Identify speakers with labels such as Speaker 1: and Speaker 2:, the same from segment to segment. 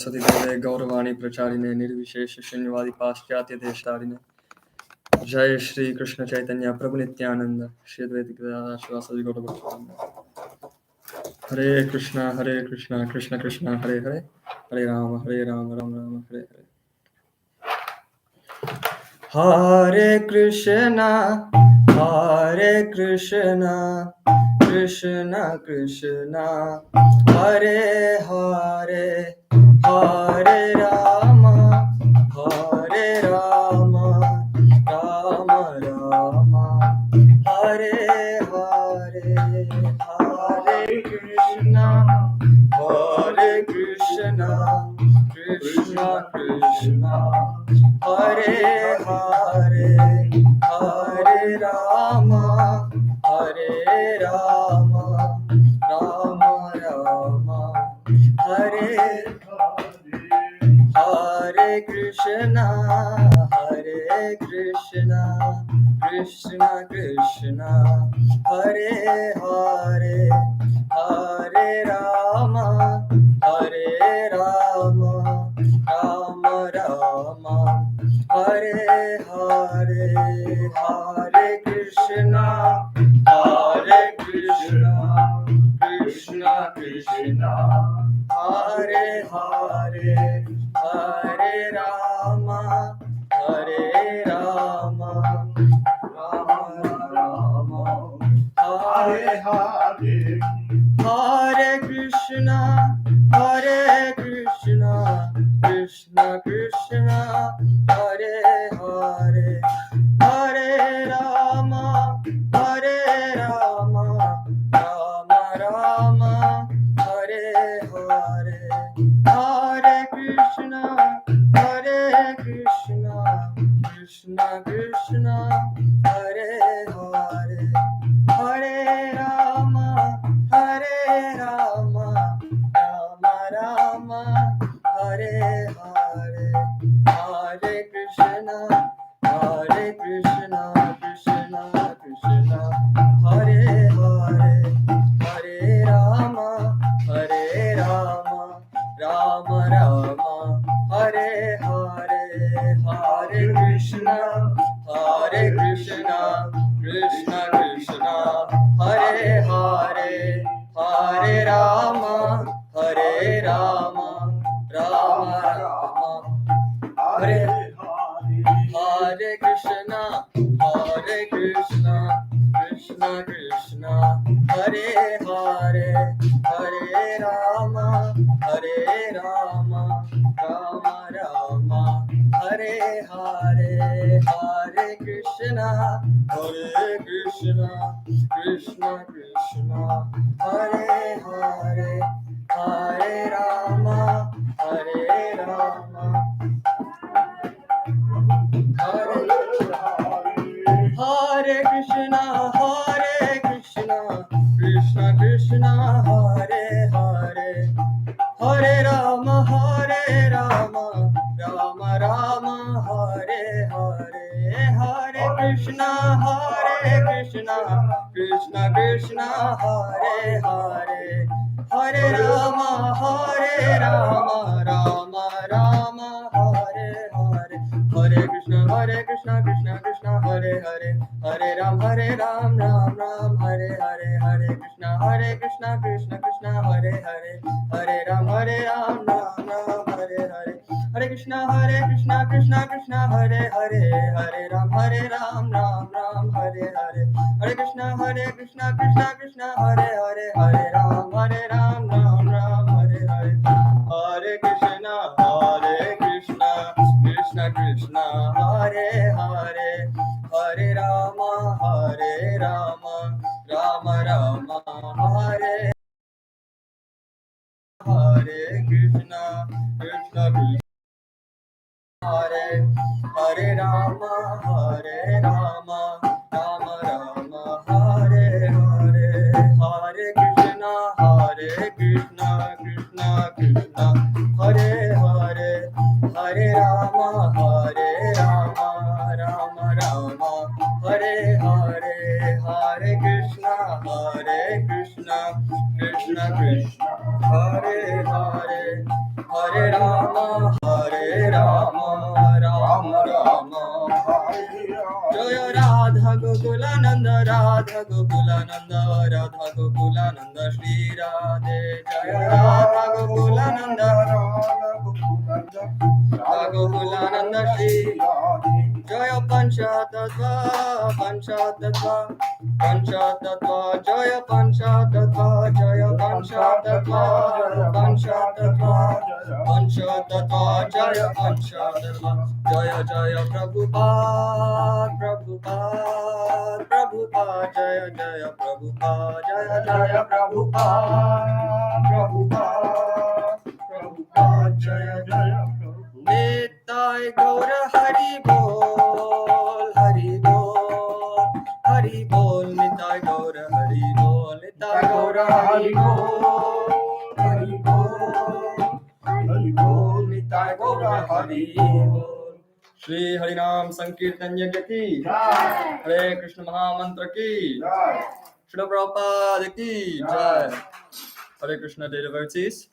Speaker 1: सतीदेवे गौरवाणी प्रचारिणे निर्विशेष शून्यवादी पाश्चात्य देशतारिणे जय श्री कृष्ण चैतन्य प्रभु नित्यानंद श्री अद्वैत गदाधर शिवासादि गौर भक्तवृंद। हरे कृष्णा कृष्ण कृष्ण हरे हरे, हरे राम राम राम हरे हरे। हरे कृष्णा कृष्ण कृष्ण हरे हरे, हरे राम राम राम हरे हरे। हरे कृष्णा कृष्ण कृष्ण हरे हरे, हरे राम राम राम हरे हरे। कृष्णा कृष्ण कृष्ण हरे हरे, हरे राम राम राम हरे हरे। हरे कृष्णा कृष्ण कृष्ण हरे हरे, हरे राम राम राम हरे हरे। हरे कृष्णा कृष्ण कृष्ण हरे हरे, हरे राम राम राम हरे हरे। हरे कृष्णा कृष्ण कृष्ण हरे हरे, हरे राम राम राम हरे हरे। हरे कृष्णा कृष्ण कृष्ण हरे हरे, हरे राम राम राम हरे हरे। हरे कृष्णा कृष्ण कृष्ण हरे हरे, हरे राम राम राम हरे हरे। हरे कृष्णा कृष्ण कृष्ण हरे हरे, हरे राम राम राम हरे हरे। हरे कृष्णा कृष्ण कृष्ण हरे हरे, हरे राम हरे कृष्णा कृष्ण कृष्ण हरे हरे, हरे राम राम राम हरे हरे। हरे कृष्णा कृष्ण कृष्ण हरे हरे, हरे राम राम राम हरे हरे। हरे कृष्ण कृष्ण कृष्ण हरे हरे, हरे राम राम राम हरे हरे। हरे कृष्ण कृष्ण कृष्ण हरे हरे, हरे राम राम राम हरे हरे। हरे कृष्ण कृष्ण कृष्ण हरे हरे, हरे राम राम राम हरे हरे। हरे कृष्ण कृष्ण कृष्ण हरे हरे, हरे राम राम राम हरे हरे। हरे कृष्ण कृष्ण कृष्ण हरे हरे, हरे राम राम राम हरे। हरे कृष्ण कृष्ण हरे हरे राम राम राम हरे हरे। हरे कृष्ण कृष्ण कृष्ण हरे हरे, हरे राम राम राम हरे हरे। हरे कृष्ण कृष्ण कृष्ण हरे हरे, हरे Ram Rama, Hare Rama, Rama Rama, Hare Rama. Jaya Radha Gokulananda, Radha Gokulananda, Radha Gokulananda, Shri Radhe. Jaya Radha Gokulananda, Radha Gokulananda, Shri Radhe. Jaya Panchatattva, Panchatattva, Panchatattva, Jaya Panchatattva, Jaya Panchatattva, Panchatattva, Panchatattva, Jaya Panchatattva, Jaya Jaya Prabhupada, Prabhupada, Prabhupada, Jaya Jaya Prabhupada, Jaya Jaya Prabhupada, Prabhupada, Prabhupada, Jaya Jaya Prabhupada. Nitai Gaura Hari Bol, Hari Bol, Hari Bol, Nitai Gaura Hari Bol, Nitai Gaura Hari Bol, Hari Bol, Hari Bol, Nitai Gaura Hari Bol. Shri Harinam Sankirtan Yajna ki Jai, Hare Krishna Mahamantra ki Jai, Srila Prabhupada ki Jai. Hare Krishna, dear devotees.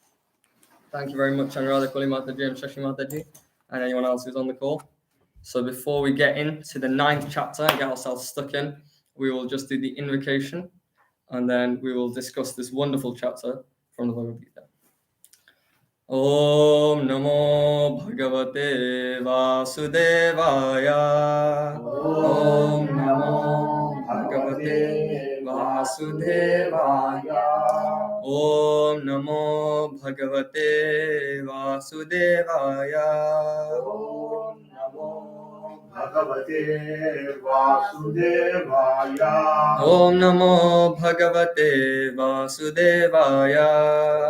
Speaker 1: Thank you very much, Anuradha Kuli Mataji and Shashi Mataji, and anyone else who's on the call. So before we get into the 9th chapter and get ourselves stuck in, we will just do the invocation, and then we will discuss this wonderful chapter from the Bhagavad Gita. Om Namo Bhagavate Vasudevaya. Om Namo Bhagavate Vasudevaya. Om Namo Bhagavate Vasudevaya.
Speaker 2: Om Namo Bhagavate Vasudevaya.
Speaker 1: Om Namo Bhagavate Vasudevaya.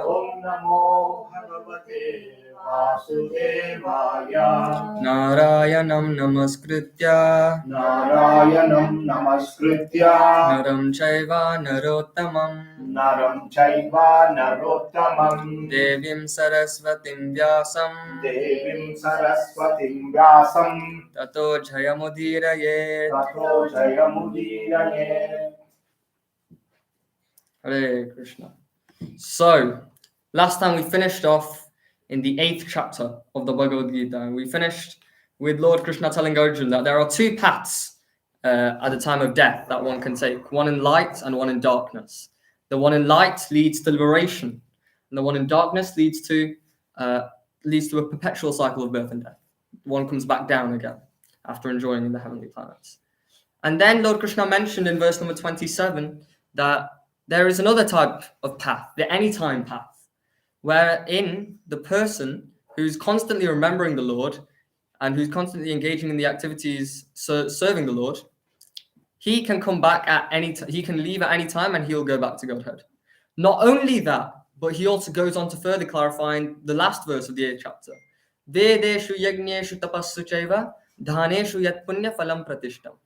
Speaker 2: Om Namo Bhagavate Vasudevaya.
Speaker 1: Narayanam Namaskritya
Speaker 2: Narayanam Namaskritya
Speaker 1: Naram Chaiva Narottamam
Speaker 2: Naram Chaiva Narottamam
Speaker 1: Devim Saraswatim Vyasam
Speaker 2: Devim Saraswatim Vyasam
Speaker 1: Tato Jayamudiraye.
Speaker 2: Tato Jayamudiraye.
Speaker 1: Hare Krishna. So, last time we finished off in the 8th chapter of the Bhagavad Gita, and we finished with Lord Krishna telling Arjuna that there are two paths at the time of death that one can take, one in light and one in darkness. The one in light leads to liberation, and the one in darkness leads to a perpetual cycle of birth and death. One comes back down again after enjoying in the heavenly planets. And then Lord Krishna mentioned in verse number 27 that there is another type of path, the anytime path, wherein the person who's constantly remembering the Lord and who's constantly engaging in the activities serving the Lord, he can come back at any time, he can leave at any time and he'll go back to Godhead. Not only that, but he also goes on to further clarifying the last verse of the 8th chapter. Vedeshu yagneshu tapassu chaiva dhaneshu yat punya phalam pratishtam.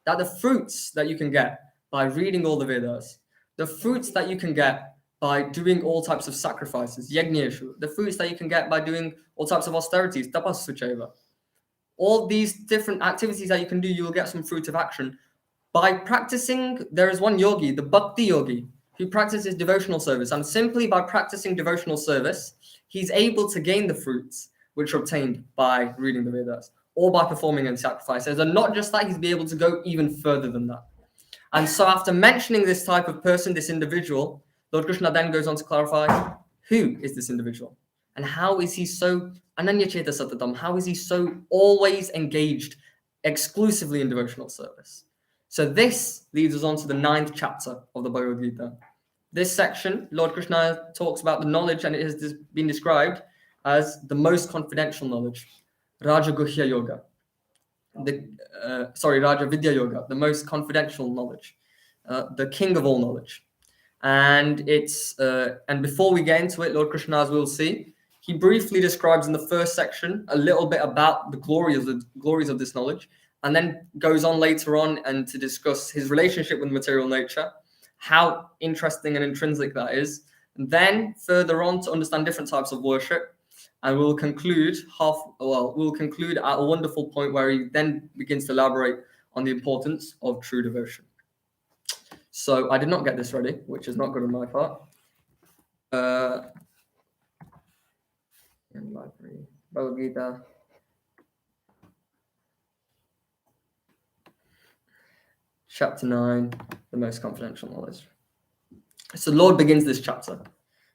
Speaker 1: That the fruits that you can get by reading all the Vedas, the fruits that you can get by doing all types of sacrifices, yagneshu, the fruits that you can get by doing all types of austerities, tapassu chaiva. All these different activities that you can do, you will get some fruit of action. By practicing, there is one yogi, the bhakti yogi, who practices devotional service. And simply by practicing devotional service, he's able to gain the fruits which are obtained by reading the Vedas or by performing any sacrifices. And not just that, he's be able to go even further than that. And so after mentioning this type of person, this individual, Lord Krishna then goes on to clarify who is this individual and how is he so ananyacheta satatam, how is he so always engaged exclusively in devotional service. So this leads us on to the 9th chapter of the Bhagavad Gita. This section, Lord Krishna talks about the knowledge, and it has been described as the most confidential knowledge, Raja Guhya Yoga. Raja Vidya Yoga, the most confidential knowledge, the king of all knowledge. And and before we get into it, Lord Krishna, as we'll see, he briefly describes in the first section a little bit about the glories of this knowledge, and then goes on later on and to discuss his relationship with material nature, how interesting and intrinsic that is. And then further on to understand different types of worship, and we'll conclude at a wonderful point where he then begins to elaborate on the importance of true devotion. So I did not get this ready, which is not good on my part. in library. Bhagavad Gita. Chapter 9, the most confidential knowledge. So the Lord begins this chapter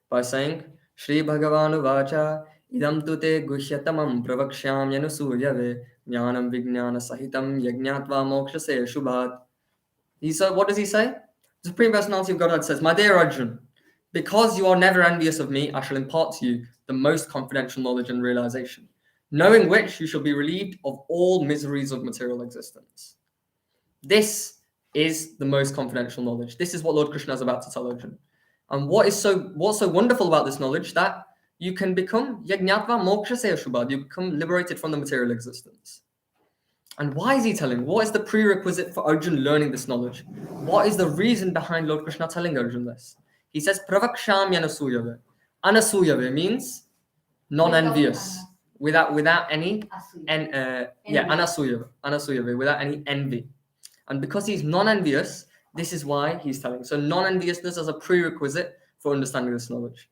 Speaker 1: by saying, Shri Bhagavanu Vacha idam tu te guhyatamam pravakshyam yanusuyave jnanam vijnana sahitam yajnatva mokshase shubhat. He said, what does he say? The Supreme Personality of Godhead says, my dear Arjun, because you are never envious of me, I shall impart to you the most confidential knowledge and realization, knowing which you shall be relieved of all miseries of material existence. This is the most confidential knowledge. This is what Lord Krishna is about to tell Arjun. And what's so wonderful about this knowledge, that you can become yajnatva mokshase shubhat, you become liberated from the material existence. And why is he telling? What is the prerequisite for Arjun learning this knowledge? What is the reason behind Lord Krishna telling Arjun this? He says, pravaksham yanasuyave. Anasuyave means non-envious, without any anasuyave, without any envy. And because he's non-envious, this is why he's telling. So non-enviousness as a prerequisite for understanding this knowledge.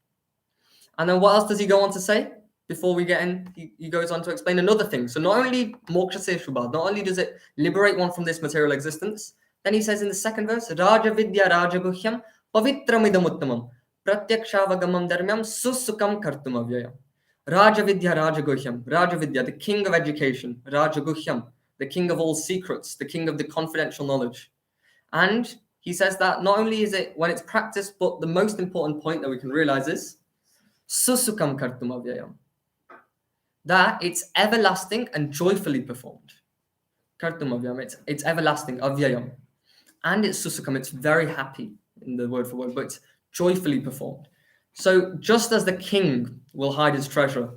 Speaker 1: And then what else does he go on to say? Before we get in, he goes on to explain another thing. So not only moksha shubha, not only does it liberate one from this material existence, then he says in the second verse, Raja Vidya Raja Guhyam Pavitramidam Uttamam Pratyakshaavagamam Dharmyam Susukam Kartum Avyayam. Raja Vidya Raja Guhyam, Raja Vidya, the king of education, Raja Guhyam, the king of all secrets, the king of the confidential knowledge. And he says that not only is it when it's practiced, but the most important point that we can realize is Susukam Kartum Avyayam, that it's everlasting and joyfully performed. Kartum Avyayam, it's everlasting, Avyayam. And it's Susukam, it's very happy in the word for word, but it's joyfully performed. So just as the king will hide his treasure,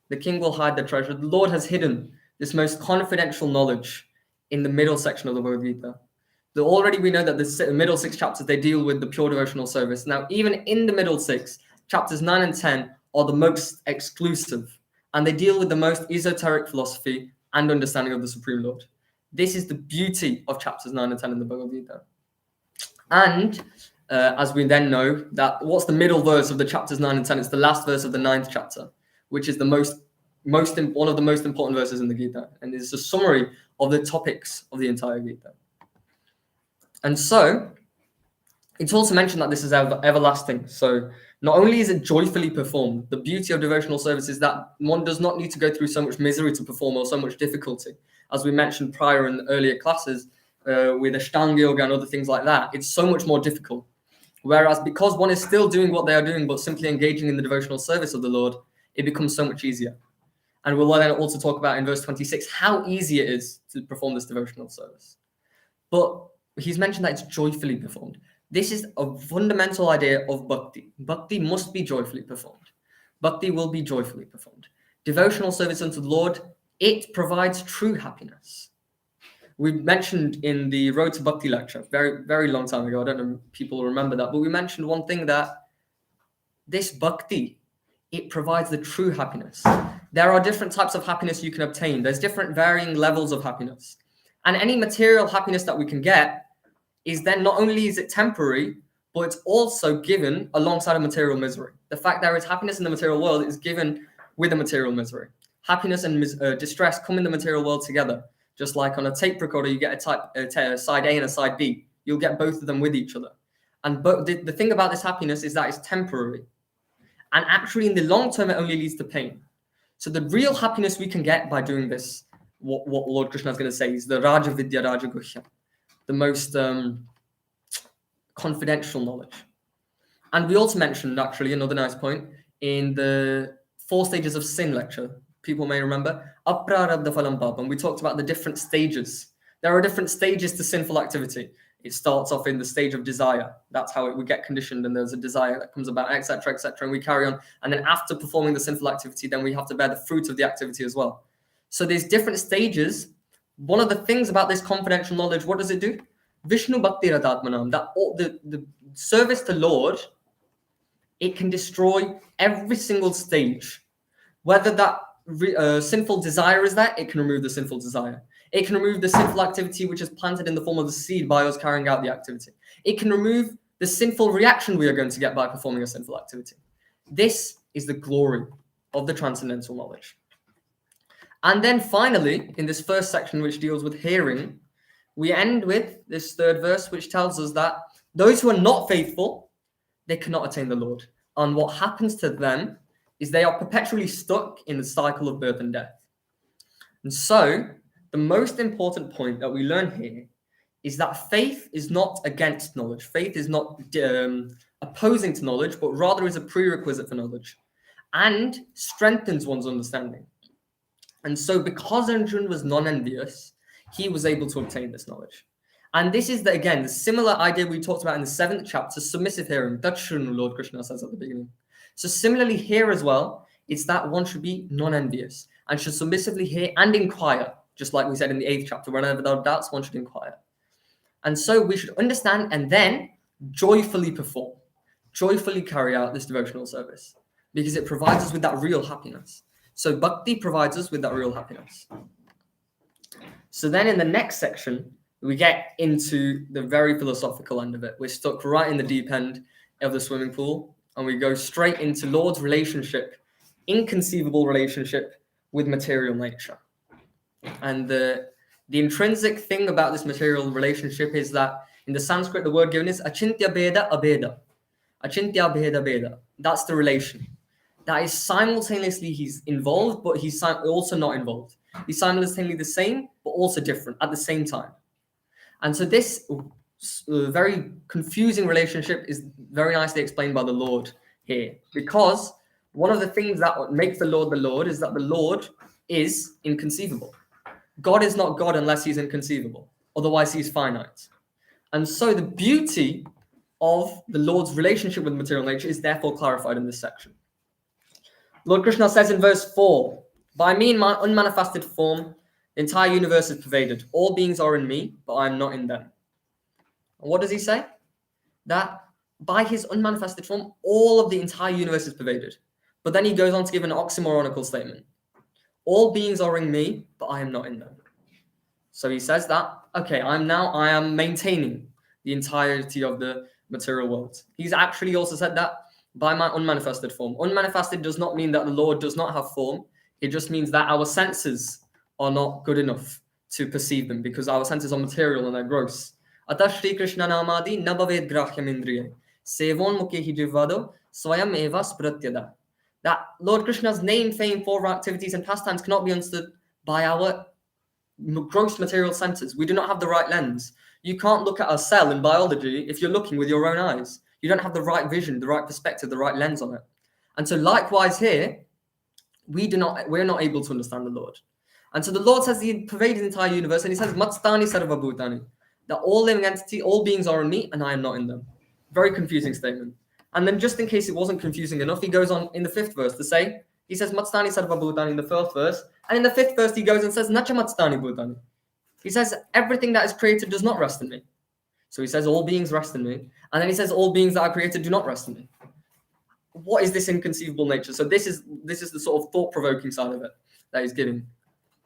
Speaker 1: the king will hide the treasure, the Lord has hidden this most confidential knowledge in the middle section of the Bhagavad Gita. Already we know that the middle 6 chapters, they deal with the pure devotional service. Now, even in the middle 6, chapters 9 and 10 are the most exclusive, and they deal with the most esoteric philosophy and understanding of the Supreme Lord. This is the beauty of chapters 9 and 10 in the Bhagavad Gita. And as we then know, that what's the middle verse of the chapters 9 and 10? It's the last verse of the 9th chapter, which is the one of the most important verses in the Gita, and it's a summary of the topics of the entire Gita. And so it's also mentioned that this is everlasting. So not only is it joyfully performed, the beauty of devotional service is that one does not need to go through so much misery to perform, or so much difficulty. As we mentioned prior in earlier classes, with Ashtanga Yoga and other things like that, it's so much more difficult. Whereas because one is still doing what they are doing, but simply engaging in the devotional service of the Lord, it becomes so much easier. And we'll then also talk about in verse 26 how easy it is to perform this devotional service. But he's mentioned that it's joyfully performed. This is a fundamental idea of bhakti. Bhakti must be joyfully performed. Bhakti will be joyfully performed. Devotional service unto the Lord, it provides true happiness. We mentioned in the Road to Bhakti lecture, very, very long time ago, I don't know if people remember that, but we mentioned one thing, that this bhakti, it provides the true happiness. There are different types of happiness you can obtain. There's different varying levels of happiness. And any material happiness that we can get is then not only is it temporary, but it's also given alongside a material misery. The fact there is happiness in the material world is given with a material misery. Happiness and distress come in the material world together. Just like on a tape recorder, you get a side A and a side B. You'll get both of them with each other. And the thing about this happiness is that it's temporary. And actually, in the long term, it only leads to pain. So the real happiness we can get by doing this, what Lord Krishna is going to say, is the Raja Vidya Raja Guhyam, the most confidential knowledge. And we also mentioned, actually, another nice point, in the 4 stages of sin lecture. People may remember, Aprarabdha Phalam Papam. We talked about the different stages. There are different stages to sinful activity. It starts off in the stage of desire. That's how we get conditioned, and there's a desire that comes about, etc., etc., and we carry on. And then after performing the sinful activity, then we have to bear the fruit of the activity as well. So there's different stages. One of the things about this confidential knowledge, what does it do? Vishnu Bhakti Ratatmanam, that the service to Lord, it can destroy every single stage. Whether that sinful desire is there, it can remove the sinful desire. It can remove the sinful activity which is planted in the form of the seed by us carrying out the activity. It can remove the sinful reaction we are going to get by performing a sinful activity. This is the glory of the transcendental knowledge. And then finally, in this first section, which deals with hearing, we end with this third verse, which tells us that those who are not faithful, they cannot attain the Lord. And what happens to them is they are perpetually stuck in the cycle of birth and death. And so, the most important point that we learn here is that faith is not against knowledge. Faith is not opposing to knowledge, but rather is a prerequisite for knowledge and strengthens one's understanding. And so, because Arjuna was non-envious, he was able to obtain this knowledge. And this is, the similar idea we talked about in the 7th chapter, submissive hearing. Tachrunu, Lord Krishna says at the beginning. So similarly here as well, it's that one should be non-envious and should submissively hear and inquire, just like we said in the 8th chapter, whenever there are doubts, one should inquire. And so we should understand and then joyfully perform, joyfully carry out this devotional service, because it provides us with that real happiness. So bhakti provides us with that real happiness. So then in the next section, we get into the very philosophical end of it. We're stuck right in the deep end of the swimming pool, and we go straight into Lord's relationship, inconceivable relationship with material nature. And the intrinsic thing about this material relationship is that in the Sanskrit, the word given is achintya bheda abheda. Achintya bheda bheda. That's the relation. That is simultaneously he's involved, but he's also not involved. He's simultaneously the same, but also different at the same time. And so this very confusing relationship is very nicely explained by the Lord here, because one of the things that makes the Lord is that the Lord is inconceivable. God is not God unless he's inconceivable. Otherwise, he's finite. And so the beauty of the Lord's relationship with material nature is therefore clarified in this section. Lord Krishna says in verse 4, "By me in my unmanifested form, the entire universe is pervaded. All beings are in me, but I am not in them." And what does he say? That by his unmanifested form, all of the entire universe is pervaded. But then he goes on to give an oxymoronical statement. All beings are in me, but I am not in them. So he says that, okay, I am maintaining the entirety of the material world. He's actually also said that by my unmanifested form. Unmanifested does not mean that the Lord does not have form. It just means that our senses are not good enough to perceive them, because our senses are material and they're gross. Atah Shri Krishna namadi nabaved grahyam indriye sevon mukhi jivado swayam eva spratyada. That Lord Krishna's name, fame, form, activities, and pastimes cannot be understood by our gross material senses. We do not have the right lens. You can't look at a cell in biology if you're looking with your own eyes. You don't have the right vision, the right perspective, the right lens on it. And so likewise here, we're not able to understand the Lord. And so the Lord says he pervades the entire universe, and he says, Matstani sarva bhutani, that all living entity, all beings are in me, and I am not in them. Very confusing statement. And then just in case it wasn't confusing enough, he goes on in the 5th verse to say, he says, Matstani sarva bhutani in the 4th verse, and in the 5th verse he goes and says, Nacha matstani bhutani. He says, everything that is created does not rest in me. So he says, all beings rest in me. And then he says, all beings that are created do not rest in me. What is this inconceivable nature? So this is the sort of thought-provoking side of it that he's giving.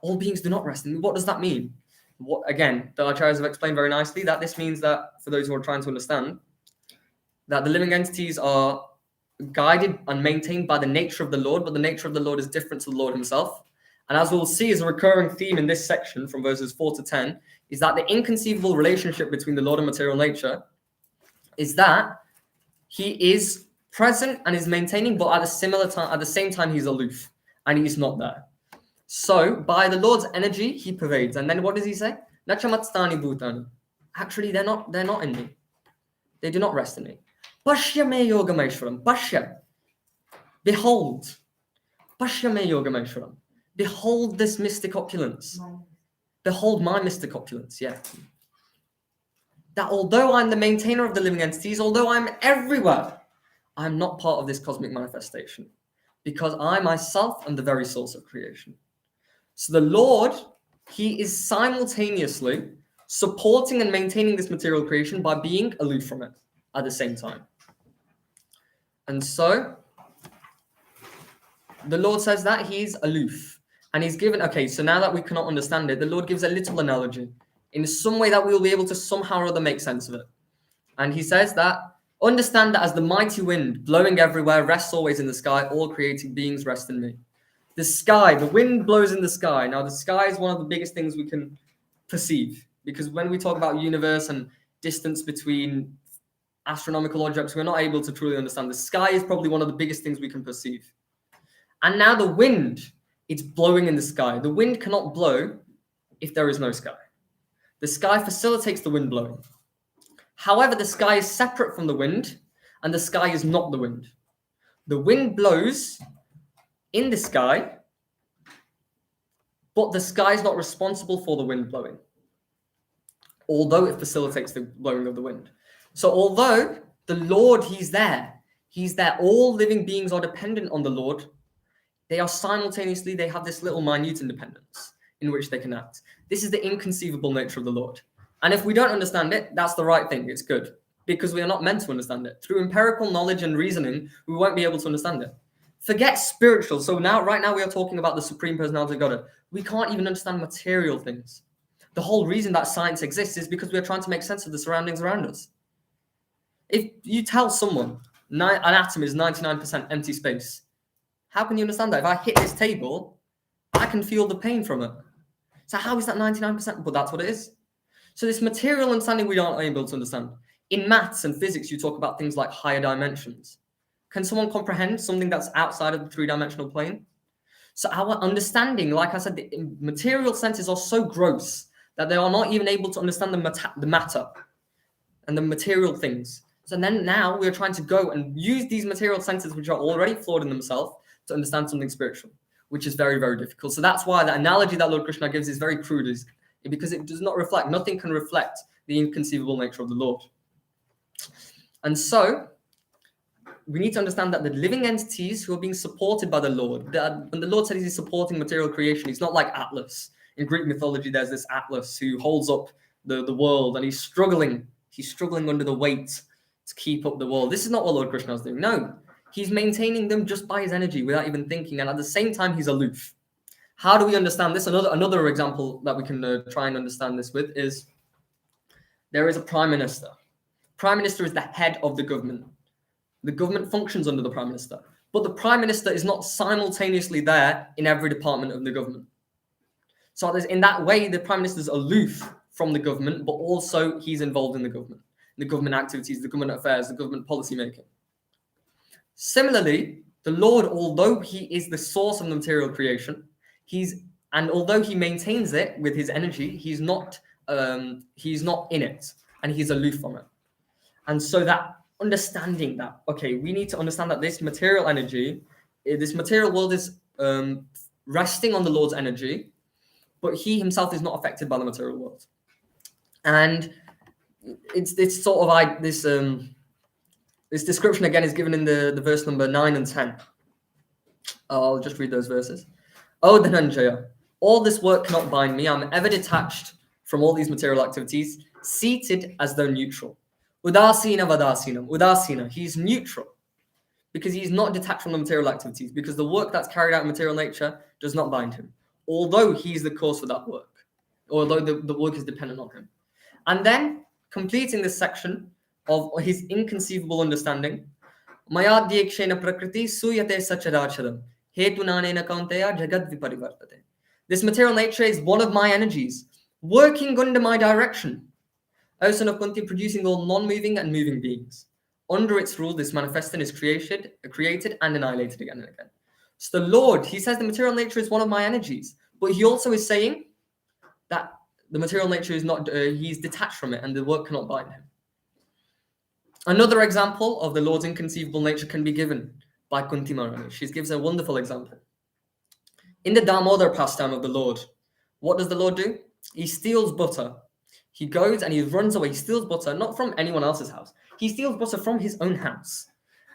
Speaker 1: All beings do not rest in me. What does that mean? Again, the Acharyas have explained very nicely that this means that, for those who are trying to understand, that the living entities are guided and maintained by the nature of the Lord, but the nature of the Lord is different to the Lord himself. And as we'll see as a recurring theme in this section from verses 4 to 10, is that the inconceivable relationship between the Lord and material nature is that he is present and is maintaining, but at the same time he's aloof and he's not there. So by the Lord's energy, he pervades. And then what does he say? Nachamatstani bhutani. Actually, they're not in me. They do not rest in me. Pashya me yogameshwaram. Pashya. Behold. Pashya me yogameshwaram. Behold this mystic opulence. Behold my mystic opulence, yeah. That although I'm the maintainer of the living entities, although I'm everywhere, I'm not part of this cosmic manifestation, because I myself am the very source of creation. So the Lord, he is simultaneously supporting and maintaining this material creation by being aloof from it at the same time. And so the Lord says that he's aloof. And he's given, okay, so now that we cannot understand it, the Lord gives a little analogy in some way that we will be able to somehow or other make sense of it. And he says that, understand that as the mighty wind blowing everywhere rests always in the sky, all created beings rest in me. The sky, the wind blows in the sky. Now, the sky is one of the biggest things we can perceive, because when we talk about universe and distance between astronomical objects, we're not able to truly understand. The sky is probably one of the biggest things we can perceive. And now the wind, it's blowing in the sky. The wind cannot blow if there is no sky. The sky facilitates the wind blowing. However, the sky is separate from the wind, and the sky is not the wind. The wind blows in the sky, but the sky is not responsible for the wind blowing, although it facilitates the blowing of the wind. So although the Lord, he's there, all living beings are dependent on the Lord, they are simultaneously, they have this little minute independence in which they can act. This is the inconceivable nature of the Lord. And if we don't understand it, that's the right thing, it's good, because we are not meant to understand it. Through empirical knowledge and reasoning, we won't be able to understand it. Forget spiritual. So right now we are talking about the Supreme Personality of Godhead. We can't even understand material things. The whole reason that science exists is because we are trying to make sense of the surroundings around us. If you tell someone an atom is 99% empty space, how can you understand that? If I hit this table, I can feel the pain from it. So how is that 99%? But that's what it is. So this material understanding we aren't able to understand. In maths and physics, you talk about things like higher dimensions. Can someone comprehend something that's outside of the three-dimensional plane? So our understanding, like I said, the material senses are so gross that they are not even able to understand the matter and the material things. So then now we're trying to go and use these material senses, which are already flawed in themselves, to understand something spiritual, which is very, very difficult. So that's why the analogy that Lord Krishna gives is very crude, because it does not reflect, nothing can reflect the inconceivable nature of the Lord. And so we need to understand that the living entities who are being supported by the Lord, when the Lord said he's supporting material creation, he's not like Atlas. In Greek mythology, there's this Atlas who holds up the world, and he's struggling under the weight to keep up the world. This is not what Lord Krishna is doing. No, he's maintaining them just by his energy without even thinking, and at the same time, he's aloof. How do we understand this? Another example that we can try and understand this with is there is a prime minister. Prime minister is the head of the government. The government functions under the prime minister, but the prime minister is not simultaneously there in every department of the government. So in that way, the prime minister is aloof from the government, but also he's involved in the government activities, the government affairs, the government policy making. Similarly, the Lord, although he is the source of the material creation, although he maintains it with his energy, he's not in it, and he's aloof from it. And so that understanding that, okay, we need to understand that this material energy, this material world is resting on the Lord's energy, but he himself is not affected by the material world. And it's sort of like this description again is given in the verse number 9 and 10. I'll just read those verses. Oh, Dhananjaya, all this work cannot bind me. I'm ever detached from all these material activities, seated as though neutral. Udasina vadasinam. Udasina, he's neutral because he's not detached from the material activities, because the work that's carried out in material nature does not bind him, although he's the cause for that work, although the work is dependent on him. And then completing this section of his inconceivable understanding, Maya Diyakshena Prakriti Suyate Sachadachadam Hetunanena Kaunteya Jagad Viparivartate. This material nature is one of my energies, working under my direction. O son of Kunti, producing all non-moving and moving beings. Under its rule, this manifesting is created and annihilated again and again. So the Lord, he says the material nature is one of my energies, but he also is saying that the material nature is not, he's detached from it and the work cannot bind him. Another example of the Lord's inconceivable nature can be given by Kunti Maharani. She gives a wonderful example. In the Damodar pastime of the Lord, what does the Lord do? He steals butter. He goes and he runs away. He steals butter, not from anyone else's house. He steals butter from his own house.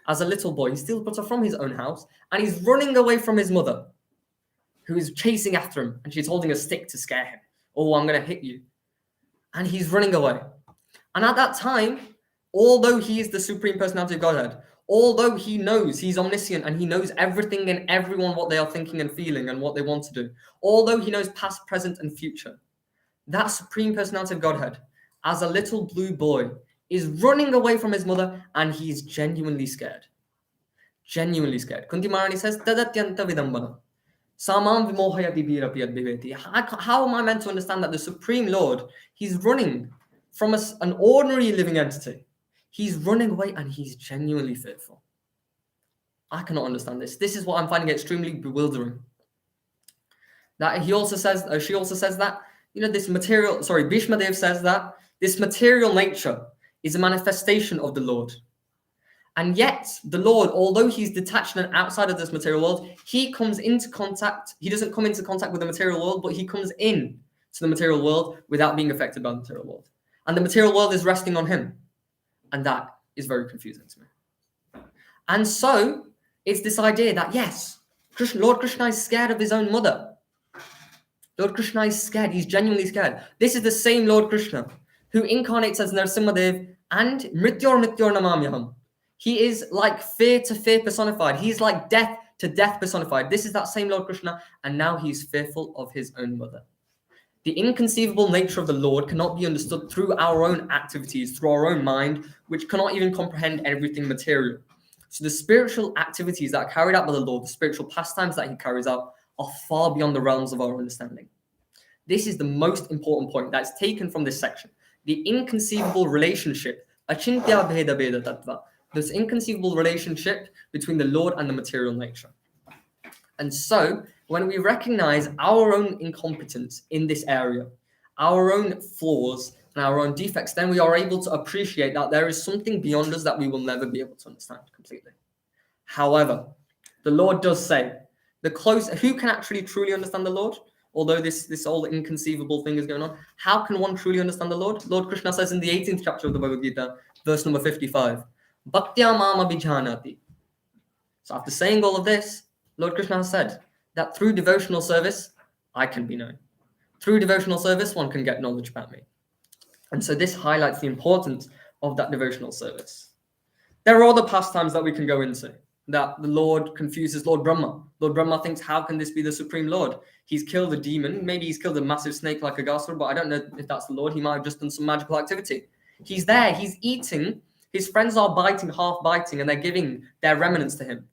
Speaker 1: As a little boy, he steals butter from his own house, and he's running away from his mother, who is chasing after him, and she's holding a stick to scare him. Oh, I'm going to hit you. And he's running away. And at that time, although he is the Supreme Personality of Godhead, although he knows, he's omniscient, and he knows everything and everyone, what they are thinking and feeling and what they want to do, although he knows past, present, and future, that Supreme Personality of Godhead, as a little blue boy, is running away from his mother, and he's genuinely scared. Genuinely scared. Kunti Maharani says, Tadatyanta vidambana. Samam vimohayati bhirapi adbhiveti. How am I meant to understand that the Supreme Lord, he's running from an ordinary living entity? He's running away and he's genuinely fearful. I cannot understand this. This is what I'm finding extremely bewildering. That he also says, she also says that, this material, Bhishma Dev says that this material nature is a manifestation of the Lord. And yet, the Lord, although he's detached and outside of this material world, he comes into contact. He doesn't come into contact with the material world, but he comes in to the material world without being affected by the material world. And the material world is resting on him. And that is very confusing to me. And so, it's this idea that, yes, Lord Krishna is scared of his own mother. Lord Krishna is scared. He's genuinely scared. This is the same Lord Krishna who incarnates as Narasimhadev and Mrityor Namamyaham. He is like fear to fear personified. He's like death to death personified. This is that same Lord Krishna, and now he's fearful of his own mother. The inconceivable nature of the Lord cannot be understood through our own activities, through our own mind, which cannot even comprehend everything material. So the spiritual activities that are carried out by the Lord, the spiritual pastimes that he carries out, are far beyond the realms of our understanding. This is the most important point that's taken from this section. The inconceivable relationship, achintya bheda bheda tattva, this inconceivable relationship between the Lord and the material nature. And so, when we recognize our own incompetence in this area, our own flaws and our own defects, then we are able to appreciate that there is something beyond us that we will never be able to understand completely. However, the Lord does say, who can actually truly understand the Lord? Although this whole inconceivable thing is going on, how can one truly understand the Lord? Lord Krishna says in the 18th chapter of the Bhagavad Gita, verse number 55, Bhaktya mama abhijanati. So after saying all of this, Lord Krishna has said that through devotional service, I can be known. Through devotional service, one can get knowledge about me. And so this highlights the importance of that devotional service. There are other pastimes that we can go into, that the Lord confuses Lord Brahma. Lord Brahma thinks, how can this be the Supreme Lord? He's killed a demon. Maybe he's killed a massive snake like Aghasura, but I don't know if that's the Lord. He might have just done some magical activity. He's there. He's eating. His friends are biting, half biting, and they're giving their remnants to him.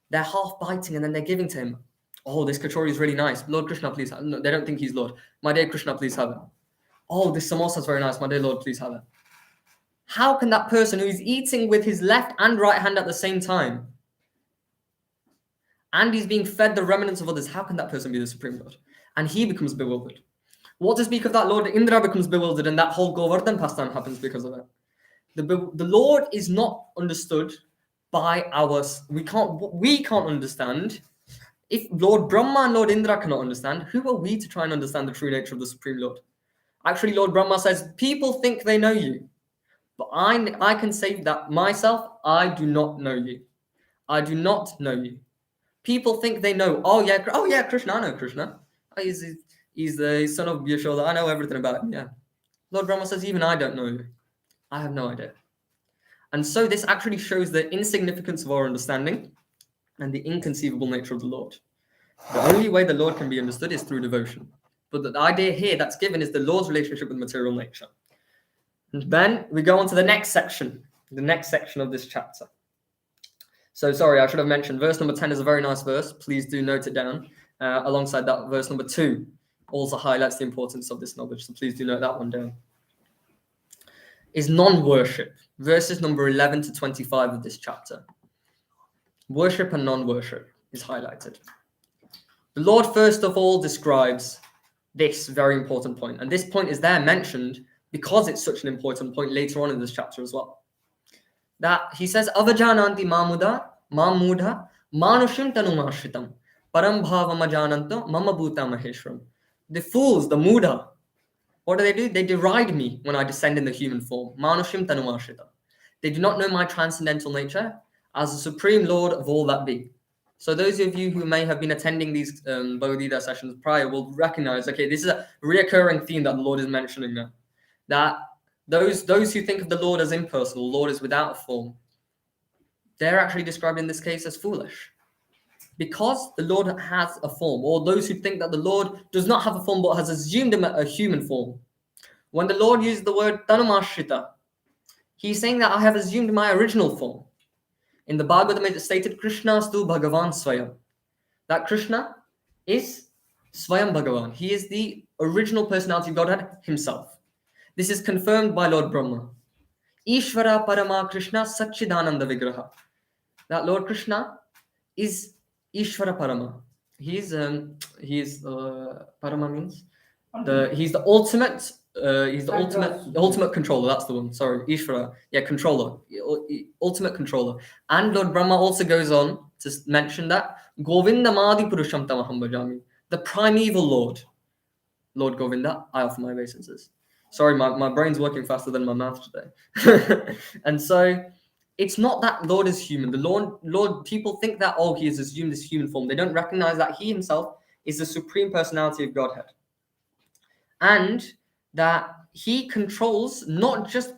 Speaker 1: They're half biting, and then they're giving to him. Oh, this kachori is really nice. Lord Krishna, please have it. No, they don't think he's Lord. My dear Krishna, please have it. Oh, this samosa is very nice. My dear Lord, please have it. How can that person who is eating with his left and right hand at the same time, and he's being fed the remnants of others, how can that person be the Supreme Lord? And he becomes bewildered. What to speak of that Lord? Indra becomes bewildered, and that whole Govardhan pastime happens because of it. The Lord is not understood by ours. We can't understand. If Lord Brahma and Lord Indra cannot understand, who are we to try and understand the true nature of the Supreme Lord? Actually, Lord Brahma says, people think they know you. But I can say that myself, I do not know you. I do not know you. People think they know. Oh yeah, Krishna, I know Krishna. He's the son of Yashoda. I know everything about him. Yeah. Lord Brahma says, even I don't know you. I have no idea. And so this actually shows the insignificance of our understanding and the inconceivable nature of the Lord. The only way the Lord can be understood is through devotion. But the idea here that's given is the Lord's relationship with material nature. And then we go on to the next section of this chapter. So sorry, I should have mentioned verse number 10 is a very nice verse. Please do note it down. Alongside that, verse number 2 also highlights the importance of this knowledge. So please do note that one down. Is non-worship. Verses number 11 to 25 of this chapter. Worship and non-worship is highlighted. The Lord first of all describes this very important point. And this point is there mentioned because it's such an important point later on in this chapter as well. That he says, Avajananti mamudha manushim tanumashritam param bhavamajananto mama bhuta maheshwaram. The fools, the mudha, what do? They deride me when I descend in the human form. Manushim tanumashritam. They do not know my transcendental nature as the Supreme Lord of all that be. So those of you who may have been attending these Bhagavad Gita sessions prior will recognize, okay, this is a reoccurring theme that the Lord is mentioning now. That those who think of the Lord as impersonal, Lord is without a form, they're actually described in this case as foolish. Because the Lord has a form, or those who think that the Lord does not have a form but has assumed a human form. When the Lord uses the word Tanumashrita, he's saying that I have assumed my original form. In the Bhagavad, it is stated, Krishna stu Bhagavan Swayam. That Krishna is Swayam Bhagavan. He is the original personality of Godhead himself. This is confirmed by Lord Brahma. Ishvara Parama Krishna Satchidananda Vigraha. That Lord Krishna is Ishvara Parama. He's Parama means he's the ultimate ultimate controller. That's the one. Sorry, Ishvara. Yeah, controller, ultimate controller. And Lord Brahma also goes on to mention that Govinda Madi Purusham Tamaham Bhajami, the primeval Lord, Lord Govinda. I offer my obeisances. Sorry, my brain's working faster than my mouth today. And so it's not that Lord is human. The Lord, people think that, oh, he has assumed this human form. They don't recognize that he himself is the supreme personality of Godhead. And that he controls not just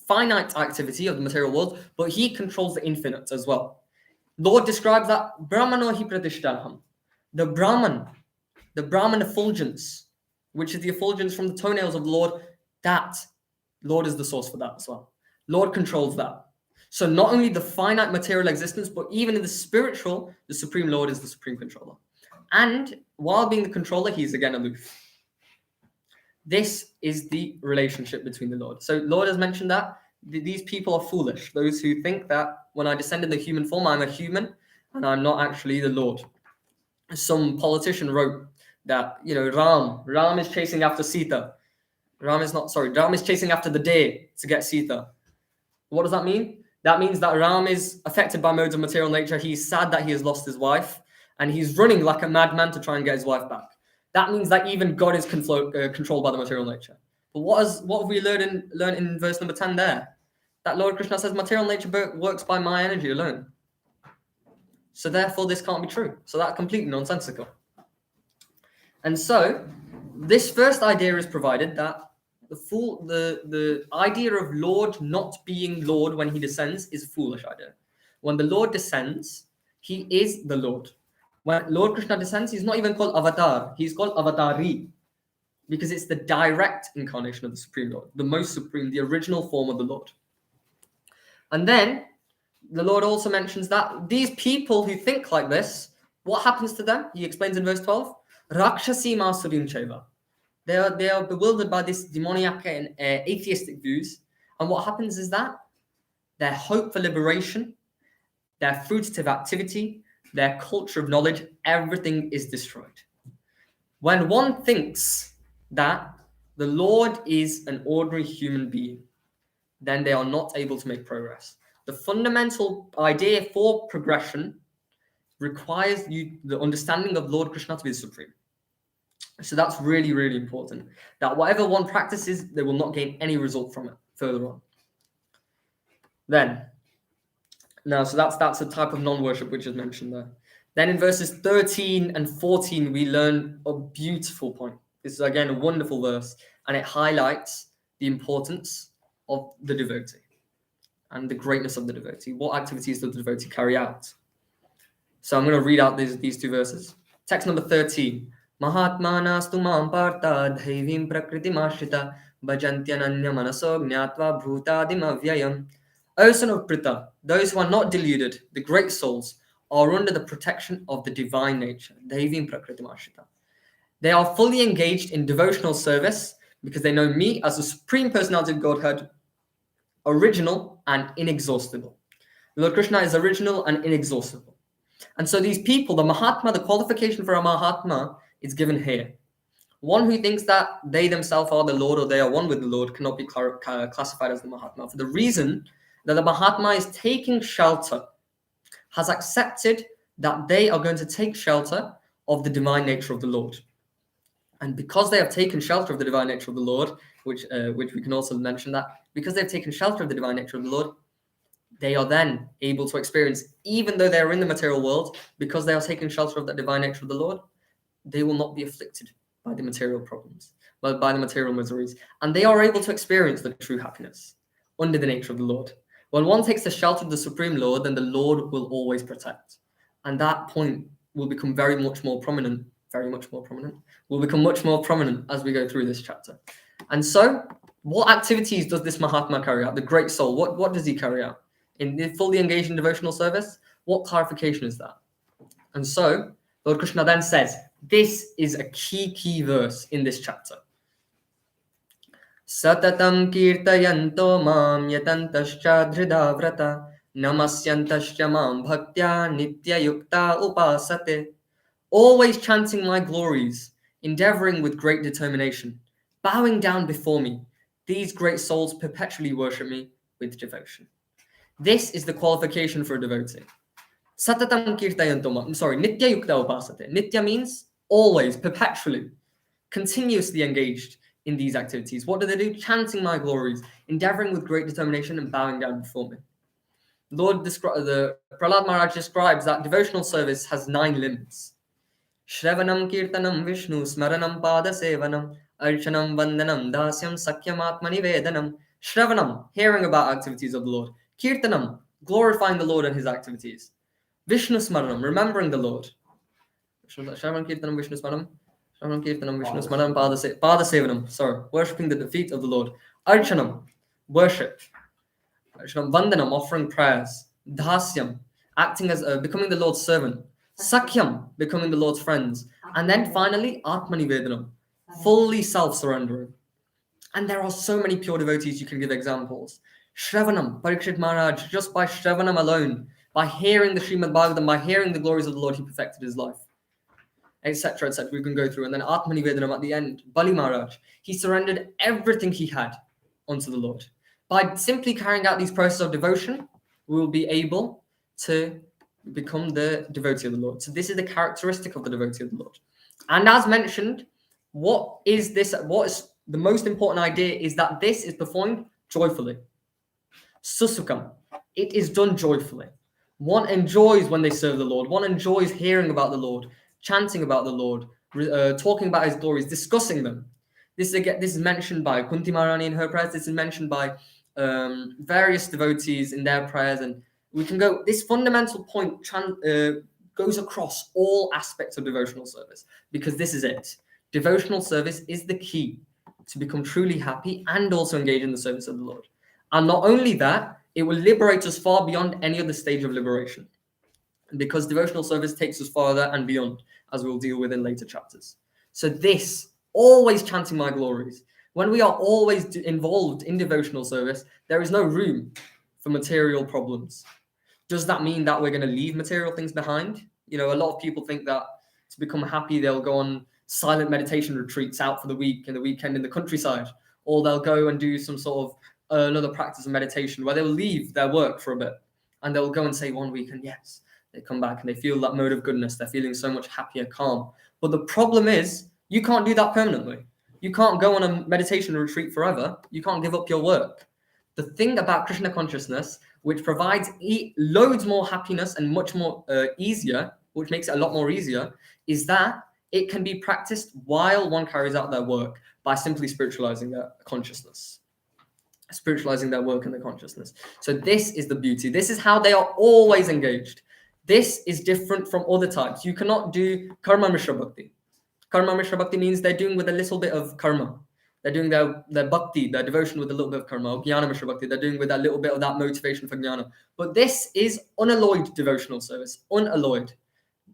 Speaker 1: finite activity of the material world, but he controls the infinite as well. Lord describes that Brahmano hi pratishthaham. The Brahman effulgence, which is the effulgence from the toenails of the Lord, that Lord is the source for that as well. Lord controls that. So not only the finite material existence, but even in the spiritual, the Supreme Lord is the supreme controller. And while being the controller, he's again aloof. This is the relationship between the Lord. So Lord has mentioned that these people are foolish. Those who think that when I descend in the human form, I'm a human and I'm not actually the Lord. Some politician wrote that, Ram is chasing after Sita. Ram is chasing after the day to get Sita. What does that mean? That means that Ram is affected by modes of material nature. He's sad that he has lost his wife, and he's running like a madman to try and get his wife back. That means that even God is controlled by the material nature. But what have we learned in verse number 10 there? That Lord Krishna says material nature works by my energy alone. So therefore, this can't be true. So that's completely nonsensical. And so this first idea is provided that the idea of Lord not being Lord when he descends is a foolish idea. When the Lord descends, he is the Lord. When Lord Krishna descends, he's not even called Avatar. He's called Avatari, because it's the direct incarnation of the Supreme Lord, the most supreme, the original form of the Lord. And then the Lord also mentions that these people who think like this, what happens to them? He explains in verse 12, Rakshasi Masurim Cheva. They are bewildered by this demoniac and atheistic views. And what happens is that their hope for liberation, their fruitative activity, their culture of knowledge, everything is destroyed. When one thinks that the Lord is an ordinary human being, then they are not able to make progress. The fundamental idea for progression requires the understanding of Lord Krishna to be the supreme. So that's really, really important. That whatever one practices, they will not gain any result from it further on. So that's a type of non-worship which is mentioned there. Then in verses 13 and 14, we learn a beautiful point. This is again a wonderful verse, and it highlights the importance of the devotee and the greatness of the devotee. What activities does the devotee carry out? So I'm going to read out these two verses. Text number 13. Mahatmanastu mam partha dhaivim prakritim ashrita bhajantyananya manaso gnatva bhutadim avyayam. O son of Pritha, those who are not deluded, the great souls, are under the protection of the divine nature. Dhaivim prakritim ashrita. They are fully engaged in devotional service because they know me as the Supreme Personality of Godhead, original and inexhaustible. Lord Krishna is original and inexhaustible. And so these people, the Mahatma, the qualification for a Mahatma is given here. One who thinks that they themselves are the Lord or they are one with the Lord cannot be classified as the Mahatma, for the reason that the Mahatma is taking shelter, has accepted that they are going to take shelter of the divine nature of the Lord. And because they have taken shelter of the divine nature of the Lord, which we can also mention that, because they've taken shelter of the divine nature of the Lord, they are then able to experience, even though they are in the material world, because they are taking shelter of that divine nature of the Lord, they will not be afflicted by the material problems, by the material miseries. And they are able to experience the true happiness under the nature of the Lord. When one takes the shelter of the Supreme Lord, then the Lord will always protect. And that point will become will become much more prominent as we go through this chapter. And so, what activities does this Mahatma carry out? The great soul, what does he carry out? In fully engaged in devotional service? What clarification is that? And so, Lord Krishna then says, this is a key verse in this chapter. Satatam kirtayanto mam yatantascha dhridavrata namasyantascha mam bhaktya nitya yukta upasate. Always chanting my glories, endeavoring with great determination, bowing down before me. These great souls perpetually worship me with devotion. This is the qualification for a devotee. Satatam kirtayanto, nitya yukta upasate. Nitya means always, perpetually, continuously engaged in these activities. What do? Chanting my glories, endeavoring with great determination and bowing down before me. The Prahlad Maharaj describes that devotional service has 9 limbs. Shravanam kirtanam Vishnu smaranam pada sevanam archanam vandanam dasyam sakyam atmani vedanam. Shravanam, hearing about activities of the Lord. Kirtanam, glorifying the Lord and his activities. Vishnu smaranam, remembering the Lord. Shravanam kirtanam Vishnu smaranam. Shravanam kirtanam Vishnu smaranam pada sevanam. Worshipping the feet of the Lord. Archanam, worship. Archanam vandanam, offering prayers. Dasyam, acting as becoming the Lord's servant. Sakyam, becoming the Lord's friends. And then finally, Atmani Vedanam, fully self-surrendering. And there are so many pure devotees you can give examples. Shravanam, Parikshit Maharaj, just by Shravanam alone, by hearing the Srimad Bhagavatam, by hearing the glories of the Lord, he perfected his life. Etc., etc. We can go through. And then Atmani Vedanam at the end, Bali Maharaj, he surrendered everything he had unto the Lord. By simply carrying out these processes of devotion, we will be able to become the devotee of the Lord. So this is the characteristic of the devotee of the Lord. And as mentioned, what is the most important idea is that this is performed joyfully. Susukam, it is done joyfully. One enjoys when they serve the Lord. One enjoys hearing about the Lord, chanting about the Lord, talking about his glories, discussing them. This is mentioned by Kunti Maharani in her prayers. This is mentioned by various devotees in their prayers, and we can go. This fundamental point goes across all aspects of devotional service, because this is it. Devotional service is the key to become truly happy and also engage in the service of the Lord. And not only that, it will liberate us far beyond any other stage of liberation, because devotional service takes us farther and beyond, as we'll deal with in later chapters. So this, always chanting my glories, when we are always involved in devotional service, there is no room for material problems. Does that mean that we're going to leave material things behind? A lot of people think that to become happy, they'll go on silent meditation retreats out for the week and the weekend in the countryside, or they'll go and do some sort of another practice of meditation where they'll leave their work for a bit and they'll go and say one week, and yes, they come back and they feel that mode of goodness. They're feeling so much happier, calm. But the problem is, you can't do that permanently. You can't go on a meditation retreat forever. You can't give up your work. The thing about Krishna consciousness, which provides loads more happiness and much more easier, which makes it a lot more easier, is that it can be practiced while one carries out their work by simply spiritualizing their consciousness. Spiritualizing their work and their consciousness. So this is the beauty. This is how they are always engaged. This is different from other types. You cannot do karma mishra bhakti. Karma mishra bhakti means they're doing with a little bit of karma. They're doing their bhakti, their devotion with a little bit of karma. Or jnana mishra bhakti, they're doing with a little bit of that motivation for jnana. But this is unalloyed devotional service, unalloyed.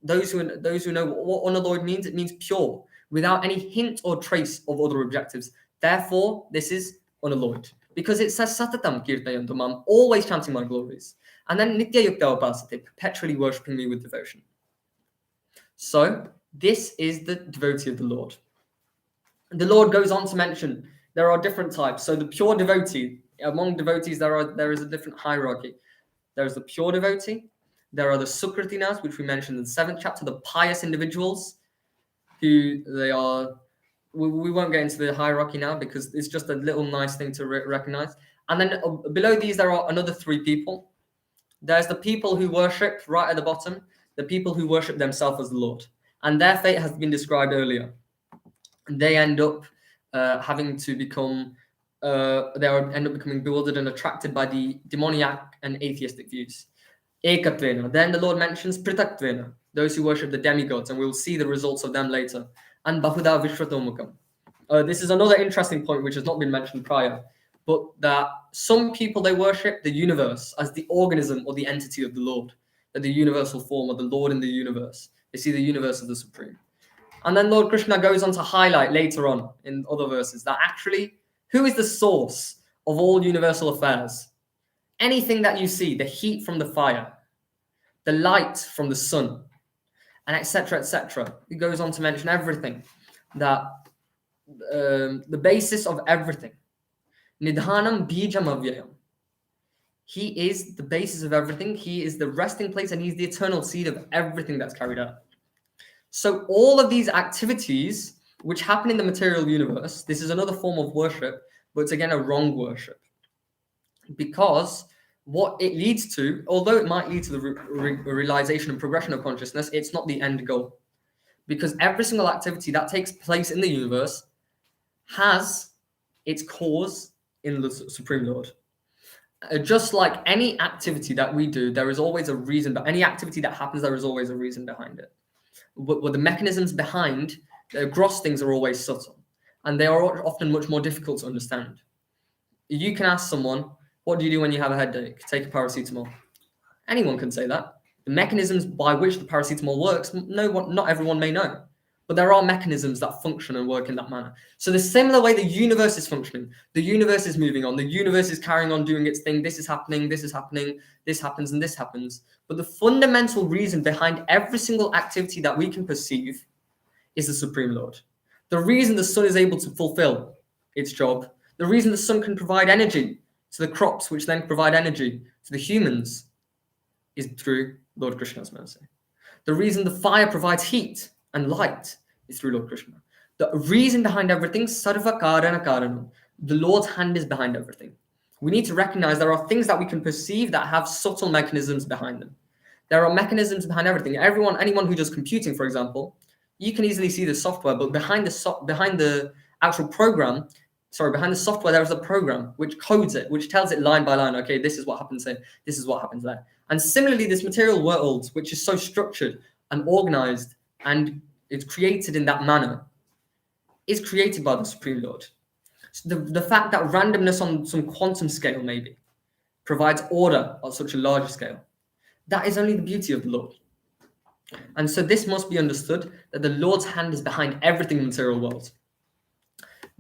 Speaker 1: Those who know what unalloyed means, it means pure, without any hint or trace of other objectives. Therefore, this is unalloyed. Because it says Satatam kirtayanto mam, always chanting my glories. And then nitya yukta upasate, perpetually worshipping me with devotion. So, this is the devotee of the Lord. The Lord goes on to mention there are different types. So the pure devotee, among devotees there is a different hierarchy. There is the pure devotee, there are the sukritinas, which we mentioned in the 7th chapter, the pious individuals, who they are. We won't get into the hierarchy now because it's just a little nice thing to recognize. And then below these, there are another 3 people. There's the people who worship right at the bottom, the people who worship themselves as the Lord. And their fate has been described earlier. They end up having to become, end up becoming bewildered and attracted by the demoniac and atheistic views. Ekatvena. Then the Lord mentions Pritatvena, those who worship the demigods, and we will see the results of them later. And Bahuda Vishwatomukam. This is another interesting point which has not been mentioned prior, but that some people, they worship the universe as the organism or the entity of the Lord, the universal form of the Lord in the universe. They see the universe as the supreme. And then Lord Krishna goes on to highlight later on in other verses that actually, who is the source of all universal affairs? Anything that you see, the heat from the fire, the light from the sun, and etc., etc. He goes on to mention everything, that the basis of everything. Nidhanam bijam avyayam. He is the basis of everything. He is the resting place, and he's the eternal seed of everything that's carried out. So all of these activities which happen in the material universe, this is another form of worship, but it's again a wrong worship. Because what it leads to, although it might lead to the realization and progression of consciousness, it's not the end goal. Because every single activity that takes place in the universe has its cause in the Supreme Lord. Just like any activity that we do, there is always a reason, but any activity that happens, there is always a reason behind it. But the mechanisms behind the gross things are always subtle, and they are often much more difficult to understand. You can ask someone, what do you do when you have a headache? Take a paracetamol. Anyone can say that. The mechanisms by which the paracetamol works, not everyone may know. But there are mechanisms that function and work in that manner. So the similar way the universe is functioning, the universe is moving on, the universe is carrying on doing its thing, this is happening, this happens, and this happens. But the fundamental reason behind every single activity that we can perceive is the Supreme Lord. The reason the sun is able to fulfill its job, the reason the sun can provide energy to the crops, which then provide energy to the humans, is through Lord Krishna's mercy. The reason the fire provides heat and light is through Lord Krishna. The reason behind everything, sarva karana karanam, the Lord's hand is behind everything. We need to recognize there are things that we can perceive that have subtle mechanisms behind them. There are mechanisms behind everything. Anyone who does computing, for example, you can easily see the software, but behind the actual program, behind the software, there is a program which codes it, which tells it line by line, okay, this is what happens here, this is what happens there. And similarly, this material world, which is so structured and organized and it's created in that manner, is created by the Supreme Lord. So the fact that randomness on some quantum scale maybe provides order on such a larger scale, that is only the beauty of the Lord. And so this must be understood, that the Lord's hand is behind everything in the material world.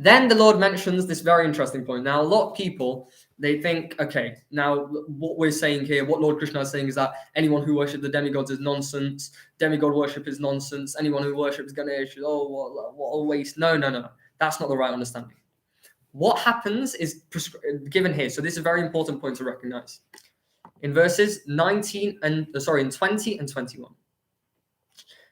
Speaker 1: Then the Lord mentions this very interesting point. Now, a lot of people, they think, okay, now what we're saying here, what Lord Krishna is saying is that anyone who worships the demigods is nonsense. Demigod worship is nonsense. Anyone who worships Ganesh is, what a waste. No. That's not the right understanding. What happens is given here. So this is a very important point to recognize. In verses in 20 and 21.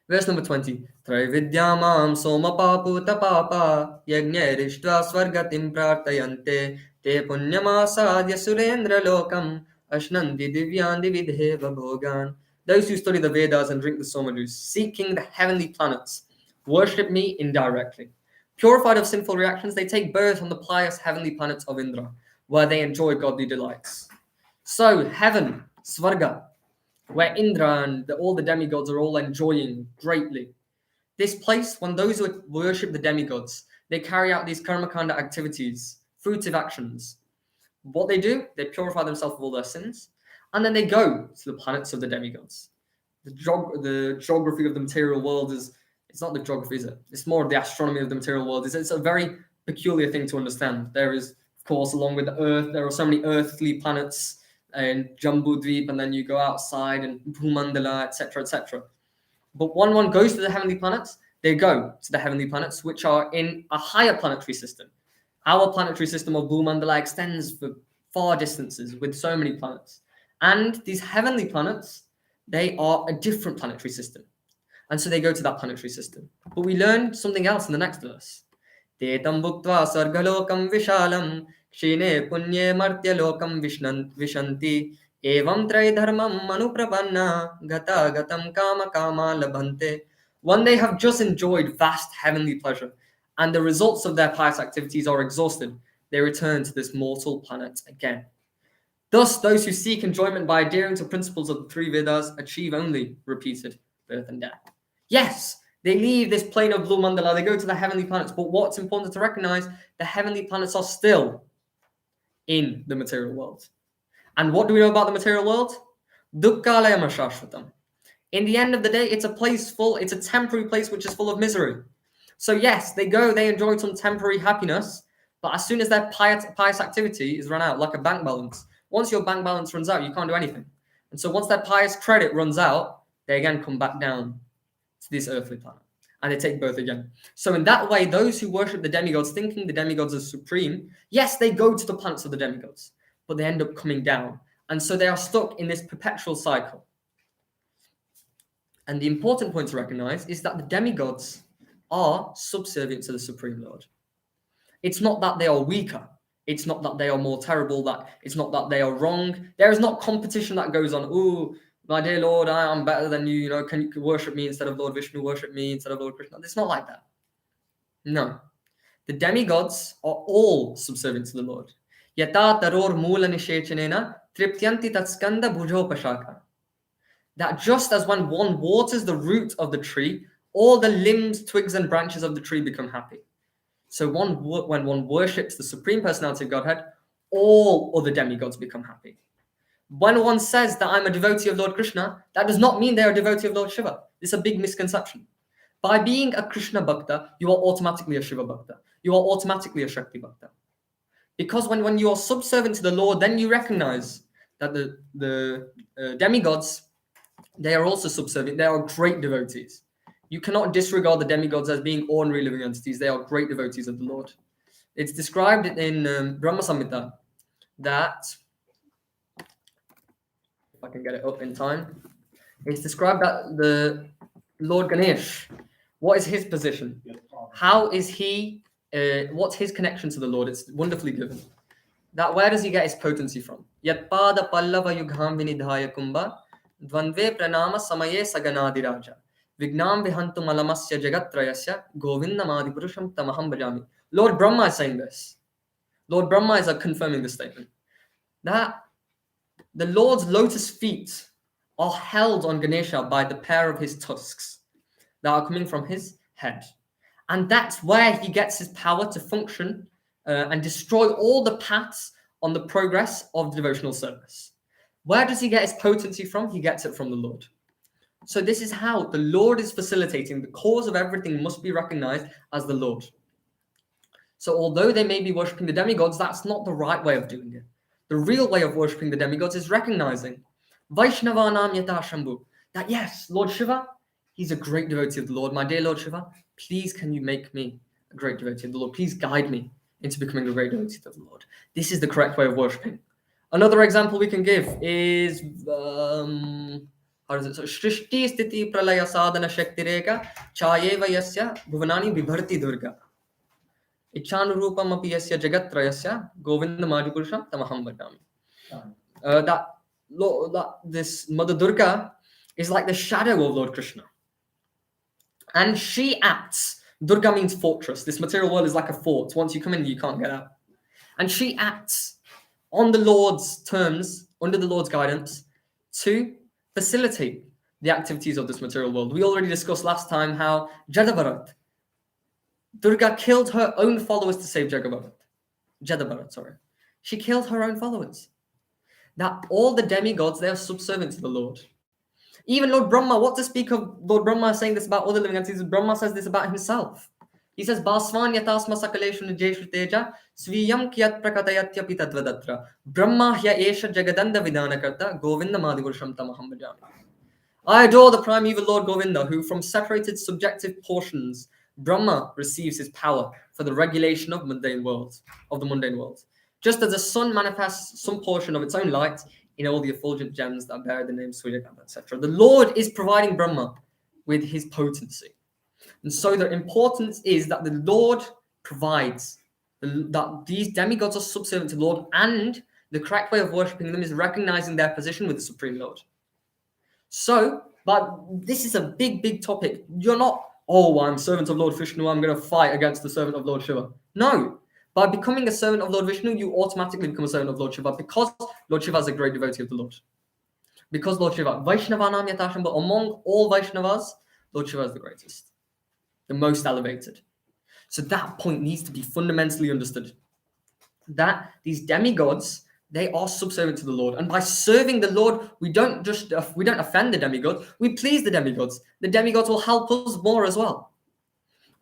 Speaker 1: Verse number 20. Traividyamam somapaputa papa yagneriштva swargatim prartayante te punyamasadya surendra lokam ashnanti divyandi vidheva bhogan. Those who study the Vedas and drink the Somadhus, seeking the heavenly planets, worship me indirectly. Purified of sinful reactions, they take birth on the pious heavenly planets of Indra, where they enjoy godly delights. So heaven, Svarga, where Indra and all the demigods are all enjoying greatly. This place, when those who worship the demigods, they carry out these karmakanda activities, fruitive actions. What they do, they purify themselves of all their sins, and then they go to the planets of the demigods. The geography of the material world it's not the geography, is it? It's more of the astronomy of the material world. It's a very peculiar thing to understand. There is, of course, along with the Earth, there are so many earthly planets, and Jambudvip, and then you go outside and Bhumandala, etc., etc. But when one goes to the heavenly planets, they go to the heavenly planets which are in a higher planetary system. Our planetary system of Bhumandala extends for far distances with so many planets. And these heavenly planets, they are a different planetary system. And so they go to that planetary system. But we learn something else in the next verse. Tetam bhuktva sargalokam vishalam Shine punye martya lokam vishanti evam traidharmam manuprapanna gata gatam kama kama labhante. When they have just enjoyed vast heavenly pleasure and the results of their pious activities are exhausted, they return to this mortal planet again. Thus, those who seek enjoyment by adhering to principles of the three Vedas achieve only repeated birth and death. Yes, they leave this plane of Blue Mandala, they go to the heavenly planets, but what's important to recognize, the heavenly planets are still in the material world. And what do we know about the material world? Dukkhalayam ashashvatam. In the end of the day, it's a temporary place which is full of misery. So yes, they enjoy some temporary happiness, but as soon as their pious activity is run out, like a bank balance, once your bank balance runs out, you can't do anything. And so once their pious credit runs out, they again come back down to this earthly planet, and they take birth again. So in that way, those who worship the demigods, thinking the demigods are supreme, yes, they go to the planets of the demigods, but they end up coming down. And so they are stuck in this perpetual cycle. And the important point to recognize is that the demigods are subservient to the Supreme Lord. It's not that they are weaker. It's not that they are more terrible. It's not that they are wrong. There is not competition that goes on. Oh, my dear Lord, I am better than you. You know, can you worship me instead of Lord Vishnu? Worship me instead of Lord Krishna. It's not like that. No. The demigods are all subservient to the Lord. Yata taror mula nishechanena triptyanti tatskanda bhujopashaka. That just as when one waters the root of the tree, all the limbs, twigs, and branches of the tree become happy. So when one worships the Supreme Personality of Godhead, all other demigods become happy. When one says that I'm a devotee of Lord Krishna, that does not mean they are a devotee of Lord Shiva. This is a big misconception. By being a Krishna Bhakta, you are automatically a Shiva Bhakta. You are automatically a Shakti Bhakta. Because when you are subservient to the Lord, then you recognize that the demigods, they are also subservient. They are great devotees. You cannot disregard the demigods as being ordinary living entities. They are great devotees of the Lord. It's described in Brahma Samhita that, if I can get it up in time, it's described that the Lord Ganesh, what is his position? How is he, what's his connection to the Lord? It's wonderfully given. That where does he get his potency from? Yat pada pallava yugham vinidhaya kumbha dvandve pranama samaye saganadiraja vignam vihantum alamasya jagatrayasya govindamadi purusham tamaham bhajami. Lord Brahma is saying this. Lord Brahma is confirming this statement. That the Lord's lotus feet are held on Ganesha by the pair of his tusks that are coming from his head. And that's where he gets his power to function and destroy all the paths on the progress of devotional service. Where does he get his potency from? He gets it from the Lord. So this is how the Lord is facilitating. The cause of everything must be recognized as the Lord. So although they may be worshipping the demigods, that's not the right way of doing it. The real way of worshipping the demigods is recognizing Vaishnavanam Yata Shambhu, that yes, Lord Shiva, he's a great devotee of the Lord. My dear Lord Shiva, please can you make me a great devotee of the Lord? Please guide me into becoming a great devotee of the Lord. This is the correct way of worshipping. Another example we can give is, how does it? So, Shrishti Sthiti Pralaya Sadhana Shakti Reka Chayeva Yasya Bhuvanani Vibharti Durga. Ichanurupam api yasya jagatrayasya Govinda Madhupurusham Tamaham Bhajami. That this Mother Durga is like the shadow of Lord Krishna. And she acts. Durga means fortress. This material world is like a fort. Once you come in, you can't get out. And she acts on the Lord's terms, under the Lord's guidance, to facilitate the activities of this material world. We already discussed last time how Jadabharat, Durga killed her own followers to save Jadabharat, sorry. She killed her own followers. That all the demigods, they are subservient to the Lord. Even Lord Brahma, what to speak of Lord Brahma saying this about other living entities? Brahma says this about himself. He says, Basvan yatasma sakaleshu nijeshu teja sviyam kiyat prakatayatyapi tadvadatra Brahma hya esha jagadanda vidanakarta Govinda madhivurusham tamaham bhajami. I adore the primeval Lord Govinda, who from separated subjective portions, Brahma receives his power for the regulation of the mundane world. Just as the sun manifests some portion of its own light in all the effulgent gems that bear the name Suryakanta, etc. The Lord is providing Brahma with his potency. And so the importance is that the Lord provides, that these demigods are subservient to the Lord, and the correct way of worshipping them is recognizing their position with the Supreme Lord. So, but this is a big, big topic. You're not, oh, I'm servant of Lord Vishnu, I'm going to fight against the servant of Lord Shiva. No. By becoming a servant of Lord Vishnu, you automatically become a servant of Lord Shiva, because Lord Shiva is a great devotee of the Lord. Because Lord Shiva, Vaishnavanam Yatashamba, among all Vaishnavas, Lord Shiva is the greatest, the most elevated. So that point needs to be fundamentally understood. That these demigods, They are subservient to the Lord. And by serving the Lord, we don't offend the demigods, we please the demigods. The demigods will help us more as well.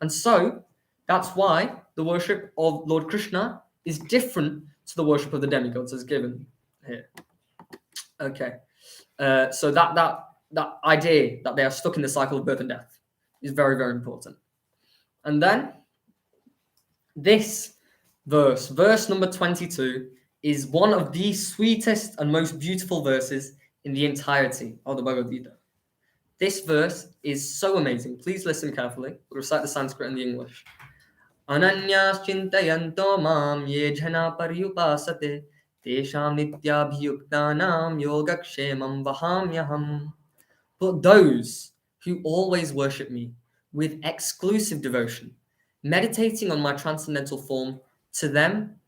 Speaker 1: And so that's why the worship of Lord Krishna is different to the worship of the demigods as given here. Okay. So that idea that they are stuck in the cycle of birth and death is very, very important. And then this verse number 22, is one of the sweetest and most beautiful verses in the entirety of the Bhagavad Gita. This verse is so amazing. Please listen carefully. We'll recite the Sanskrit and the English. Ananyas chintayanto mam ye jana paryupasate tesham nityabhyuktanam yogakshemam vahamyaham. But those who always worship me with exclusive devotion, meditating on my transcendental form, to them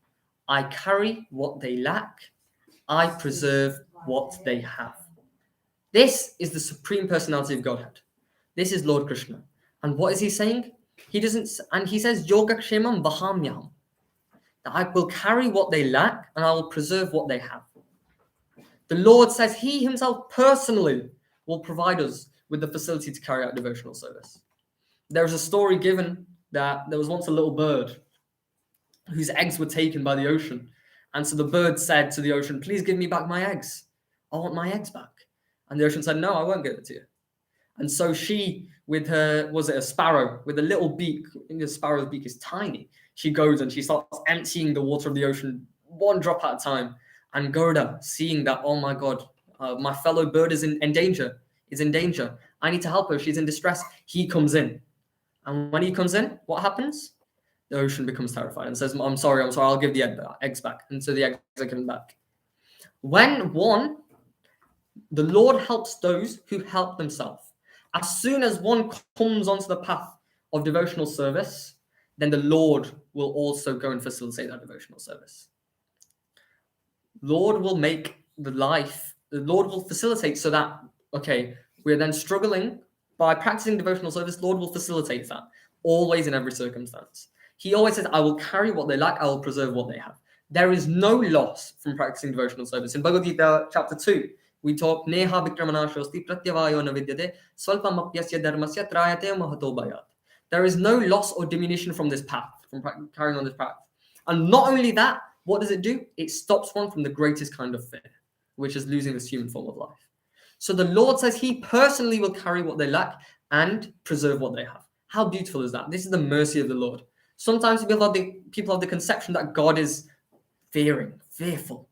Speaker 1: I carry what they lack, I preserve what they have. This is the Supreme Personality of Godhead. This is Lord Krishna. And what is he saying? He says, Yogakshemam Vahamyam. That I will carry what they lack and I will preserve what they have. The Lord says he himself personally will provide us with the facility to carry out devotional service. There's a story given that there was once a little bird whose eggs were taken by the ocean. And so the bird said to the ocean, please give me back my eggs. I want my eggs back. And the ocean said, no, I won't give it to you. And so she, with her, was it a sparrow, with a little beak, the sparrow's beak is tiny. She goes and she starts emptying the water of the ocean, one drop at a time. And Garuda, seeing that, oh my God, my fellow bird is in danger, I need to help her, she's in distress. He comes in. And when he comes in, what happens? The ocean becomes terrified and says, I'm sorry, I'll give the eggs back. And so the eggs are given back. The Lord helps those who help themselves. As soon as one comes onto the path of devotional service, then the Lord will also go and facilitate that devotional service. The Lord will facilitate so that, okay, we're then struggling. By practicing devotional service, Lord will facilitate that, always in every circumstance. He always says, I will carry what they lack, I will preserve what they have. There is no loss from practicing devotional service. In Bhagavad Gita chapter 2, we talk, Neha Vikramanashosti Pratyavayo Navidyate Swalpam Apyasya Dharmasya Trayate Mahato Bhayat. There is no loss or diminution from this path, from carrying on this path. And not only that, what does it do? It stops one from the greatest kind of fear, which is losing this human form of life. So the Lord says he personally will carry what they lack and preserve what they have. How beautiful is that? This is the mercy of the Lord. Sometimes people have the conception that God is fearful.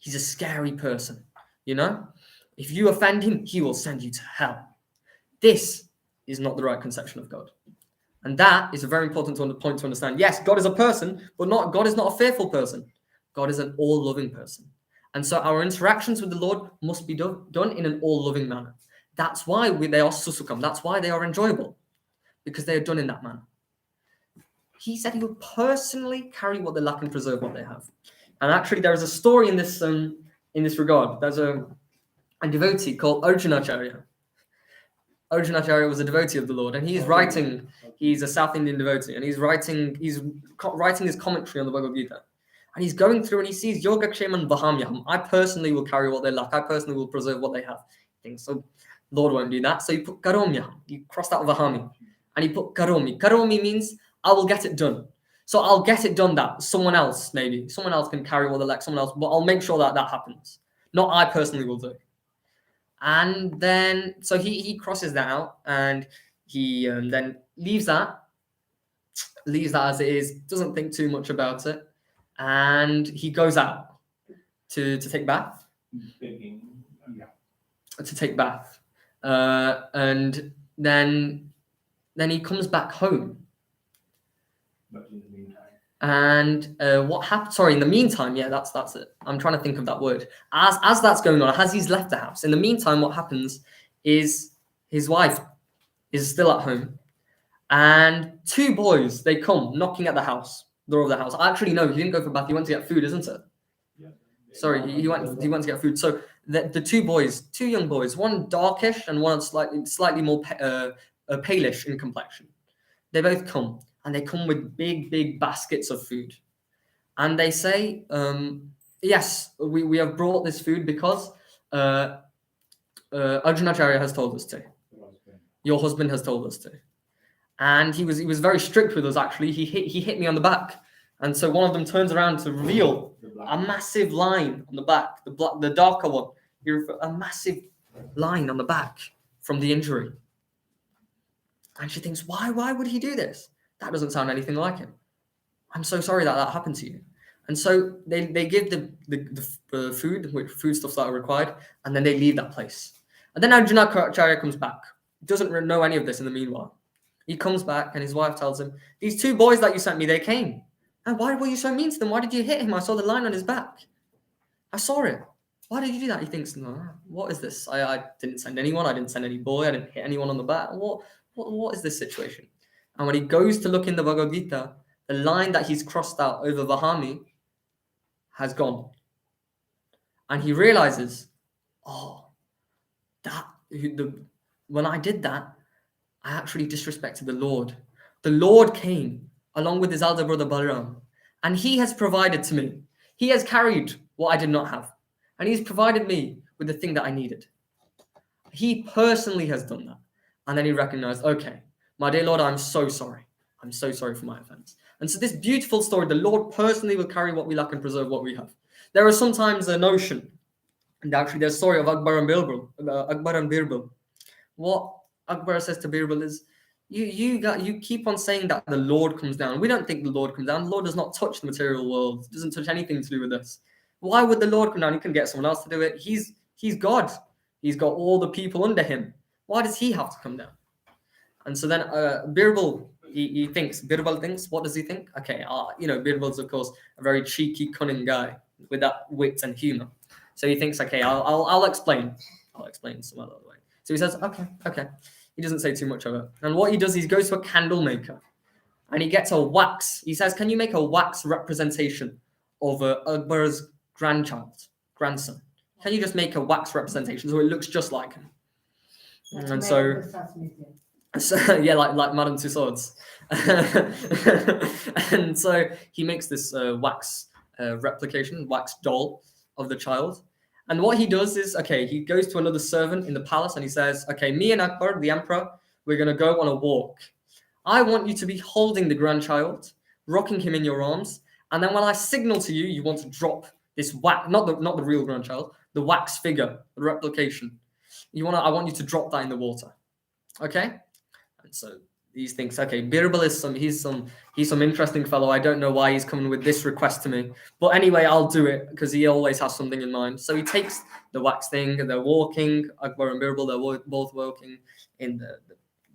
Speaker 1: He's a scary person, you know? If you offend him, he will send you to hell. This is not the right conception of God. And that is a very important point to understand. Yes, God is a person, but God is not a fearful person. God is an all-loving person. And so our interactions with the Lord must be done in an all-loving manner. That's why they are susukam. That's why they are enjoyable, because they are done in that manner. He said he will personally carry what they lack and preserve what they have. And actually, there is a story in this regard. There's a devotee called Arjunacharya. Arjunacharya was a devotee of the Lord, and he's a South Indian devotee, and he's writing his commentary on the Bhagavad Gita. And he's going through and he sees Yogakshemam Vahamyaham. I personally will carry what they lack. I personally will preserve what they have. He thinks, so Lord won't do that. So you put Karomyaham. You crossed out Vahami. And he put Karomi. Karomi means I will get it done. So I'll get it done that someone else can carry what they lack, someone else, but I'll make sure that happens. Not I personally will do. And then, so he crosses that out and he then leaves that as it is, doesn't think too much about it. And he goes out to take bath. And then he comes back home.
Speaker 2: But in the meantime.
Speaker 1: And what happened? Sorry, in the meantime, yeah, that's it. I'm trying to think of that word. As that's going on, as he's left the house, in the meantime, what happens is his wife is still at home, and two boys, they come knocking at the door of the house. Actually, no, he didn't go for a bath. He went to get food, isn't it? Yeah. Sorry, he went to get food. So the two young boys, one darkish and one slightly more palish in complexion. They both come, and they come with big baskets of food. And they say, yes, we have brought this food because Arjunacharya has told us to. Your husband has told us to. And he was very strict with us, actually. He hit me on the back. And so one of them turns around to reveal a massive line on the back, the darker one. A massive line on the back from the injury. And she thinks, why would he do this? That doesn't sound anything like him. I'm so sorry that happened to you. And so they give the foodstuffs that are required, and then they leave that place. And then Arjunacharya comes back. He doesn't know any of this in the meanwhile. He comes back, and his wife tells him, these 2 boys that you sent me, they came. And why were you so mean to them? Why did you hit him? I saw the line on his back. I saw it. Why did you do that? He thinks, no, what is this? I didn't send anyone. I didn't send any boy. I didn't hit anyone on the back. What is this situation? And when he goes to look in the Bhagavad Gita, the line that he's crossed out over Vahami has gone. And he realizes, when I did that, I actually disrespected the Lord. The Lord came along with his elder brother Balaram, and he has provided to me. He has carried what I did not have, and he's provided me with the thing that I needed. He personally has done that. And then he recognized, okay, my dear Lord, I'm so sorry. I'm so sorry for my offense. And so this beautiful story, the Lord personally will carry what we lack and preserve what we have. There is sometimes a notion, and actually there's a story of Akbar and Birbal. What Akbar says to Birbal is, you keep on saying that the Lord comes down. We don't think the Lord comes down. The Lord does not touch the material world. It doesn't touch anything to do with us. Why would the Lord come down? He can get someone else to do it. He's God. He's got all the people under him. Why does he have to come down? And so then Birbal, Birbal thinks, what does he think? Okay, Birbal's of course a very cheeky, cunning guy with that wit and humor. So he thinks, okay, I'll explain. I'll explain some other way. So he says, okay. He doesn't say too much of it. And what he does, he goes to a candle maker and he gets a wax. He says, can you make a wax representation of Akbar's grandson? Can you just make a wax representation so it looks just like him? And so yeah, like Madame Tussauds. And so he makes this wax replication, wax doll of the child. And what he does is, okay, he goes to another servant in the palace and he says, okay, me and Akbar, the emperor, we're going to go on a walk. I want you to be holding the grandchild, rocking him in your arms. And then when I signal to you, you want to drop this wax, not the real grandchild, the wax figure, the replication. I want you to drop that in the water. Okay? And so he thinks, okay, Birbal he's some interesting fellow. I don't know why he's coming with this request to me. But anyway, I'll do it because he always has something in mind. So he takes the wax thing and they're walking. Akbar and Birbal, they're both walking in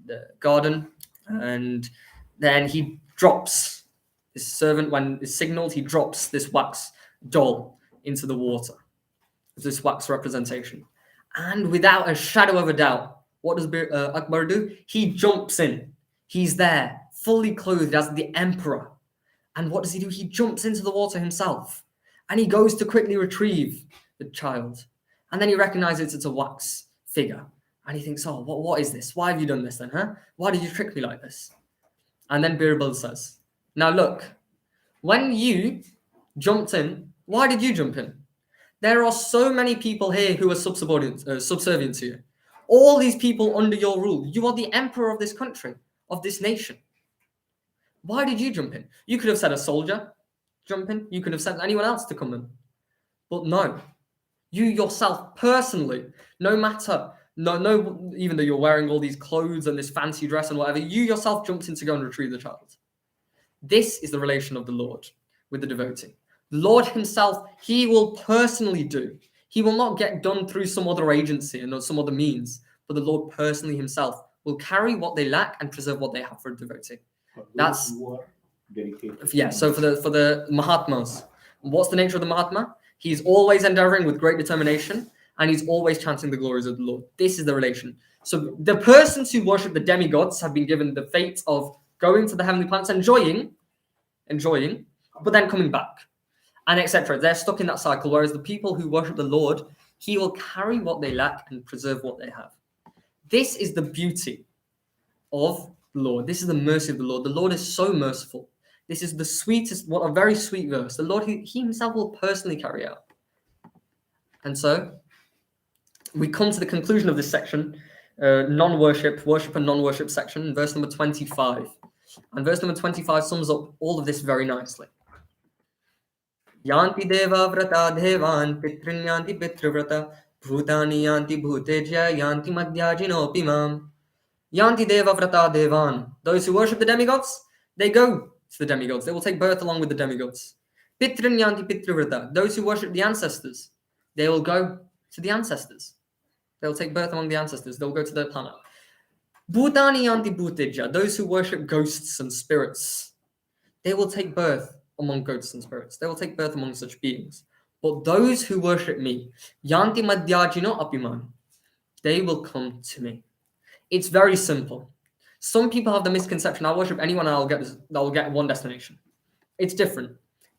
Speaker 1: the garden. And then he drops, this servant, when it's signaled, he drops this wax doll into the water. This wax representation. And without a shadow of a doubt, what does Akbar do? He jumps in. He's there, fully clothed as the emperor. And what does he do? He jumps into the water himself. And he goes to quickly retrieve the child. And then he recognizes it's a wax figure. And he thinks, what is this? Why have you done this then, huh? Why did you trick me like this? And then Birbal says, now look, when you jumped in, why did you jump in? There are so many people here who are subservient to you. All these people under your rule. You are the emperor of this country, of this nation. Why did you jump in? You could have said a soldier jump in. You could have sent anyone else to come in. But no. You yourself personally, no matter, no, even though you're wearing all these clothes and this fancy dress and whatever, you yourself jumped in to go and retrieve the child. This is the relation of the Lord with the devotee. The Lord himself, he will personally do. He will not get done through some other agency and some other means, but the Lord personally himself will carry what they lack and preserve what they have for a devotee. That's dedicated. Yeah. So for the Mahatmas, what's the nature of the Mahatma? He's always endeavoring with great determination, and he's always chanting the glories of the Lord. This is the relation. So the persons who worship the demigods have been given the fate of going to the heavenly planets, enjoying, but then coming back, and etc. They're stuck in that cycle. Whereas the people who worship the Lord, he will carry what they lack and preserve what they have. This is the beauty of the Lord. This is the mercy of the Lord. The Lord is so merciful. This is the sweetest, what a very sweet verse. The Lord, he himself will personally carry out. And so we come to the conclusion of this section, non-worship, worship and non-worship section, verse number 25. And verse number 25 sums up all of this very nicely. Yanti deva vrata devan pitrin yanti pitrivrata bhutani yanti bhuteja yanti madhyajino pimam. Yanti deva vrata devan. Those who worship the demigods, they go to the demigods. They will take birth along with the demigods. Pitrin yanti pitrivrata. Those who worship the ancestors, they will go to the ancestors. They will take birth among the ancestors. They will go to their planet. Bhutani yanti bhuteja. Those who worship ghosts and spirits, they will take birth among ghosts and spirits. They will take birth among such beings. But those who worship me, yanti madhyajino apiman, they will come to me. It's very simple. Some people have the misconception, I'll worship anyone and I'll get one destination. It's different.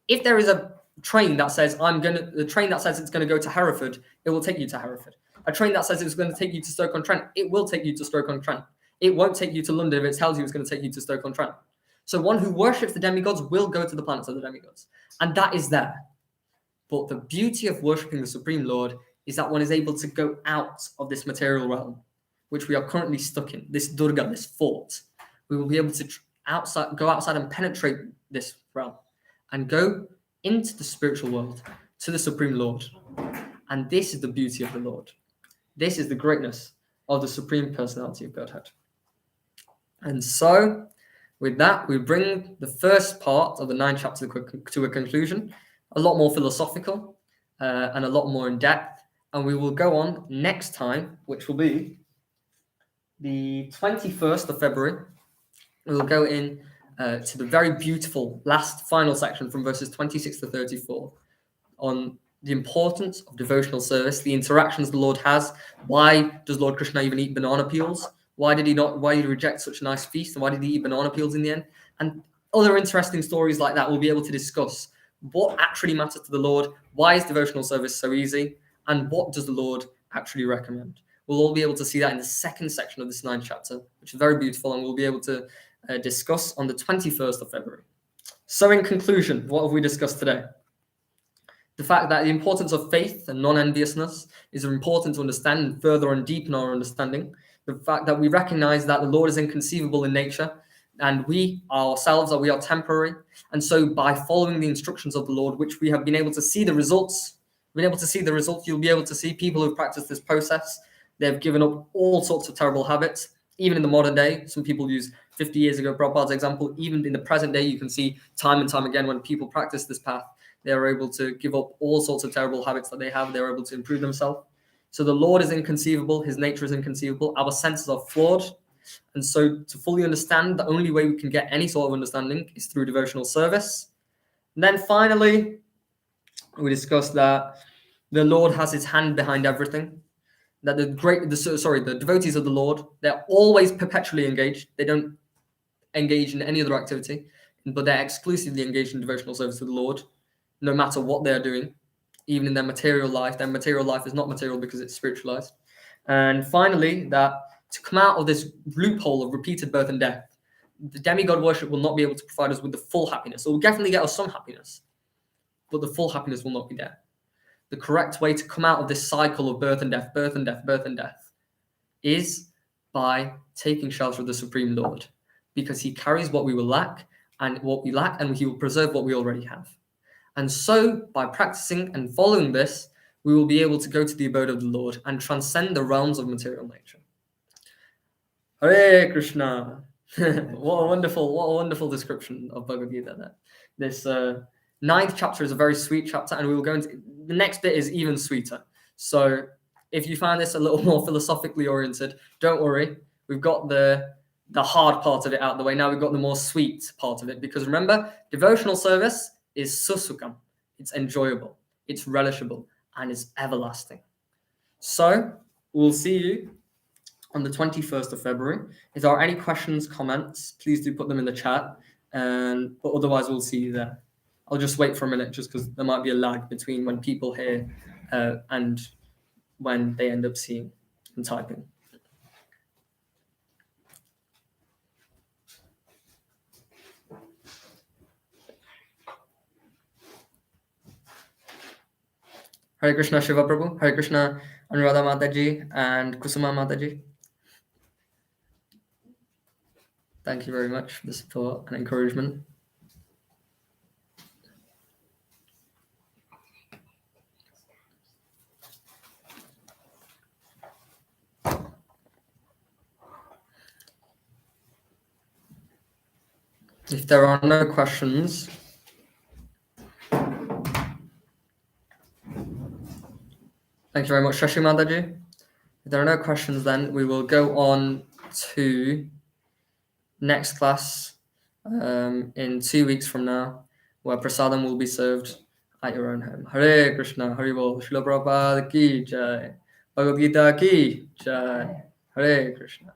Speaker 1: If there is a train that says it's gonna go to Hereford, it will take you to Hereford. A train that says it's going to take you to Stoke-on-Trent, it will take you to Stoke-on-Trent. It won't take you to London if it tells you it's going to take you to Stoke-on-Trent. So one who worships the demigods will go to the planets of the demigods. And that is there. But the beauty of worshipping the Supreme Lord is that one is able to go out of this material realm, which we are currently stuck in, this Durga, this fort. We will be able to go outside and penetrate this realm and go into the spiritual world, to the Supreme Lord. And this is the beauty of the Lord. This is the greatness of the Supreme Personality of Godhead. And so, with that, we bring the first part of the 9th chapter to a conclusion, a lot more philosophical and a lot more in depth. And we will go on next time, which will be the 21st of February. We will go in to the very beautiful last final section from verses 26 to 34 on the importance of devotional service, the interactions the Lord has. Why does Lord Krishna even eat banana peels? Why did he reject such a nice feast? And why did he eat banana peels in the end? And other interesting stories like that we'll be able to discuss. What actually matters to the Lord? Why is devotional service so easy? And what does the Lord actually recommend? We'll all be able to see that in the second section of this 9th chapter, which is very beautiful, and we'll be able to discuss on the 21st of February. So in conclusion, what have we discussed today? The fact that the importance of faith and non-enviousness is important to understand and further and deepen our understanding. The fact that we recognize that the Lord is inconceivable in nature, and we ourselves we are temporary. And so by following the instructions of the Lord, which we have been able to see the results, you'll be able to see people who've practiced this process. They've given up all sorts of terrible habits. Even in the modern day, some people use 50 years ago, Prabhupada's example. Even in the present day, you can see time and time again when people practice this path, they are able to give up all sorts of terrible habits that they have. They're able to improve themselves. So the Lord is inconceivable. His nature is inconceivable. Our senses are flawed. And so to fully understand, the only way we can get any sort of understanding is through devotional service. And then finally, we discussed that the Lord has his hand behind everything. That the devotees of the Lord, they're always perpetually engaged. They don't engage in any other activity, but they're exclusively engaged in devotional service to the Lord, no matter what they're doing, even in their material life. Their material life is not material because it's spiritualized. And finally, that to come out of this loophole of repeated birth and death, the demigod worship will not be able to provide us with the full happiness. It will definitely get us some happiness, but the full happiness will not be there. The correct way to come out of this cycle of birth and death, birth and death, birth and death, is by taking shelter of the Supreme Lord, because he carries what we will lack, and he will preserve what we already have. And so, by practicing and following this, we will be able to go to the abode of the Lord and transcend the realms of material nature. Hare Krishna! What a wonderful description of Bhagavad Gita there. This 9th chapter is a very sweet chapter, and we will go into the next bit is even sweeter. So if you find this a little more philosophically oriented, don't worry. We've got the hard part of it out of the way. Now we've got the more sweet part of it, because remember, devotional service is susukam. It's enjoyable, it's relishable, and it's everlasting. So we'll see you on the 21st of February. If there are any questions, comments, please do put them in the chat. But otherwise, we'll see you there. I'll just wait for a minute, just because there might be a lag between when people hear and when they end up seeing and typing. Hare Krishna Shiva Prabhu, Hare Krishna Anuradha Mataji and Kusuma Mataji. Thank you very much for the support and encouragement. If there are no questions, thank you very much, Shashi Mataji. If there are no questions, then we will go on to next class in 2 weeks from now, where prasadam will be served at your own home. Hare Krishna, Hare Bol, Srila Prabhupada ki jai, Bhagavad Gita ki jai, Hare Krishna.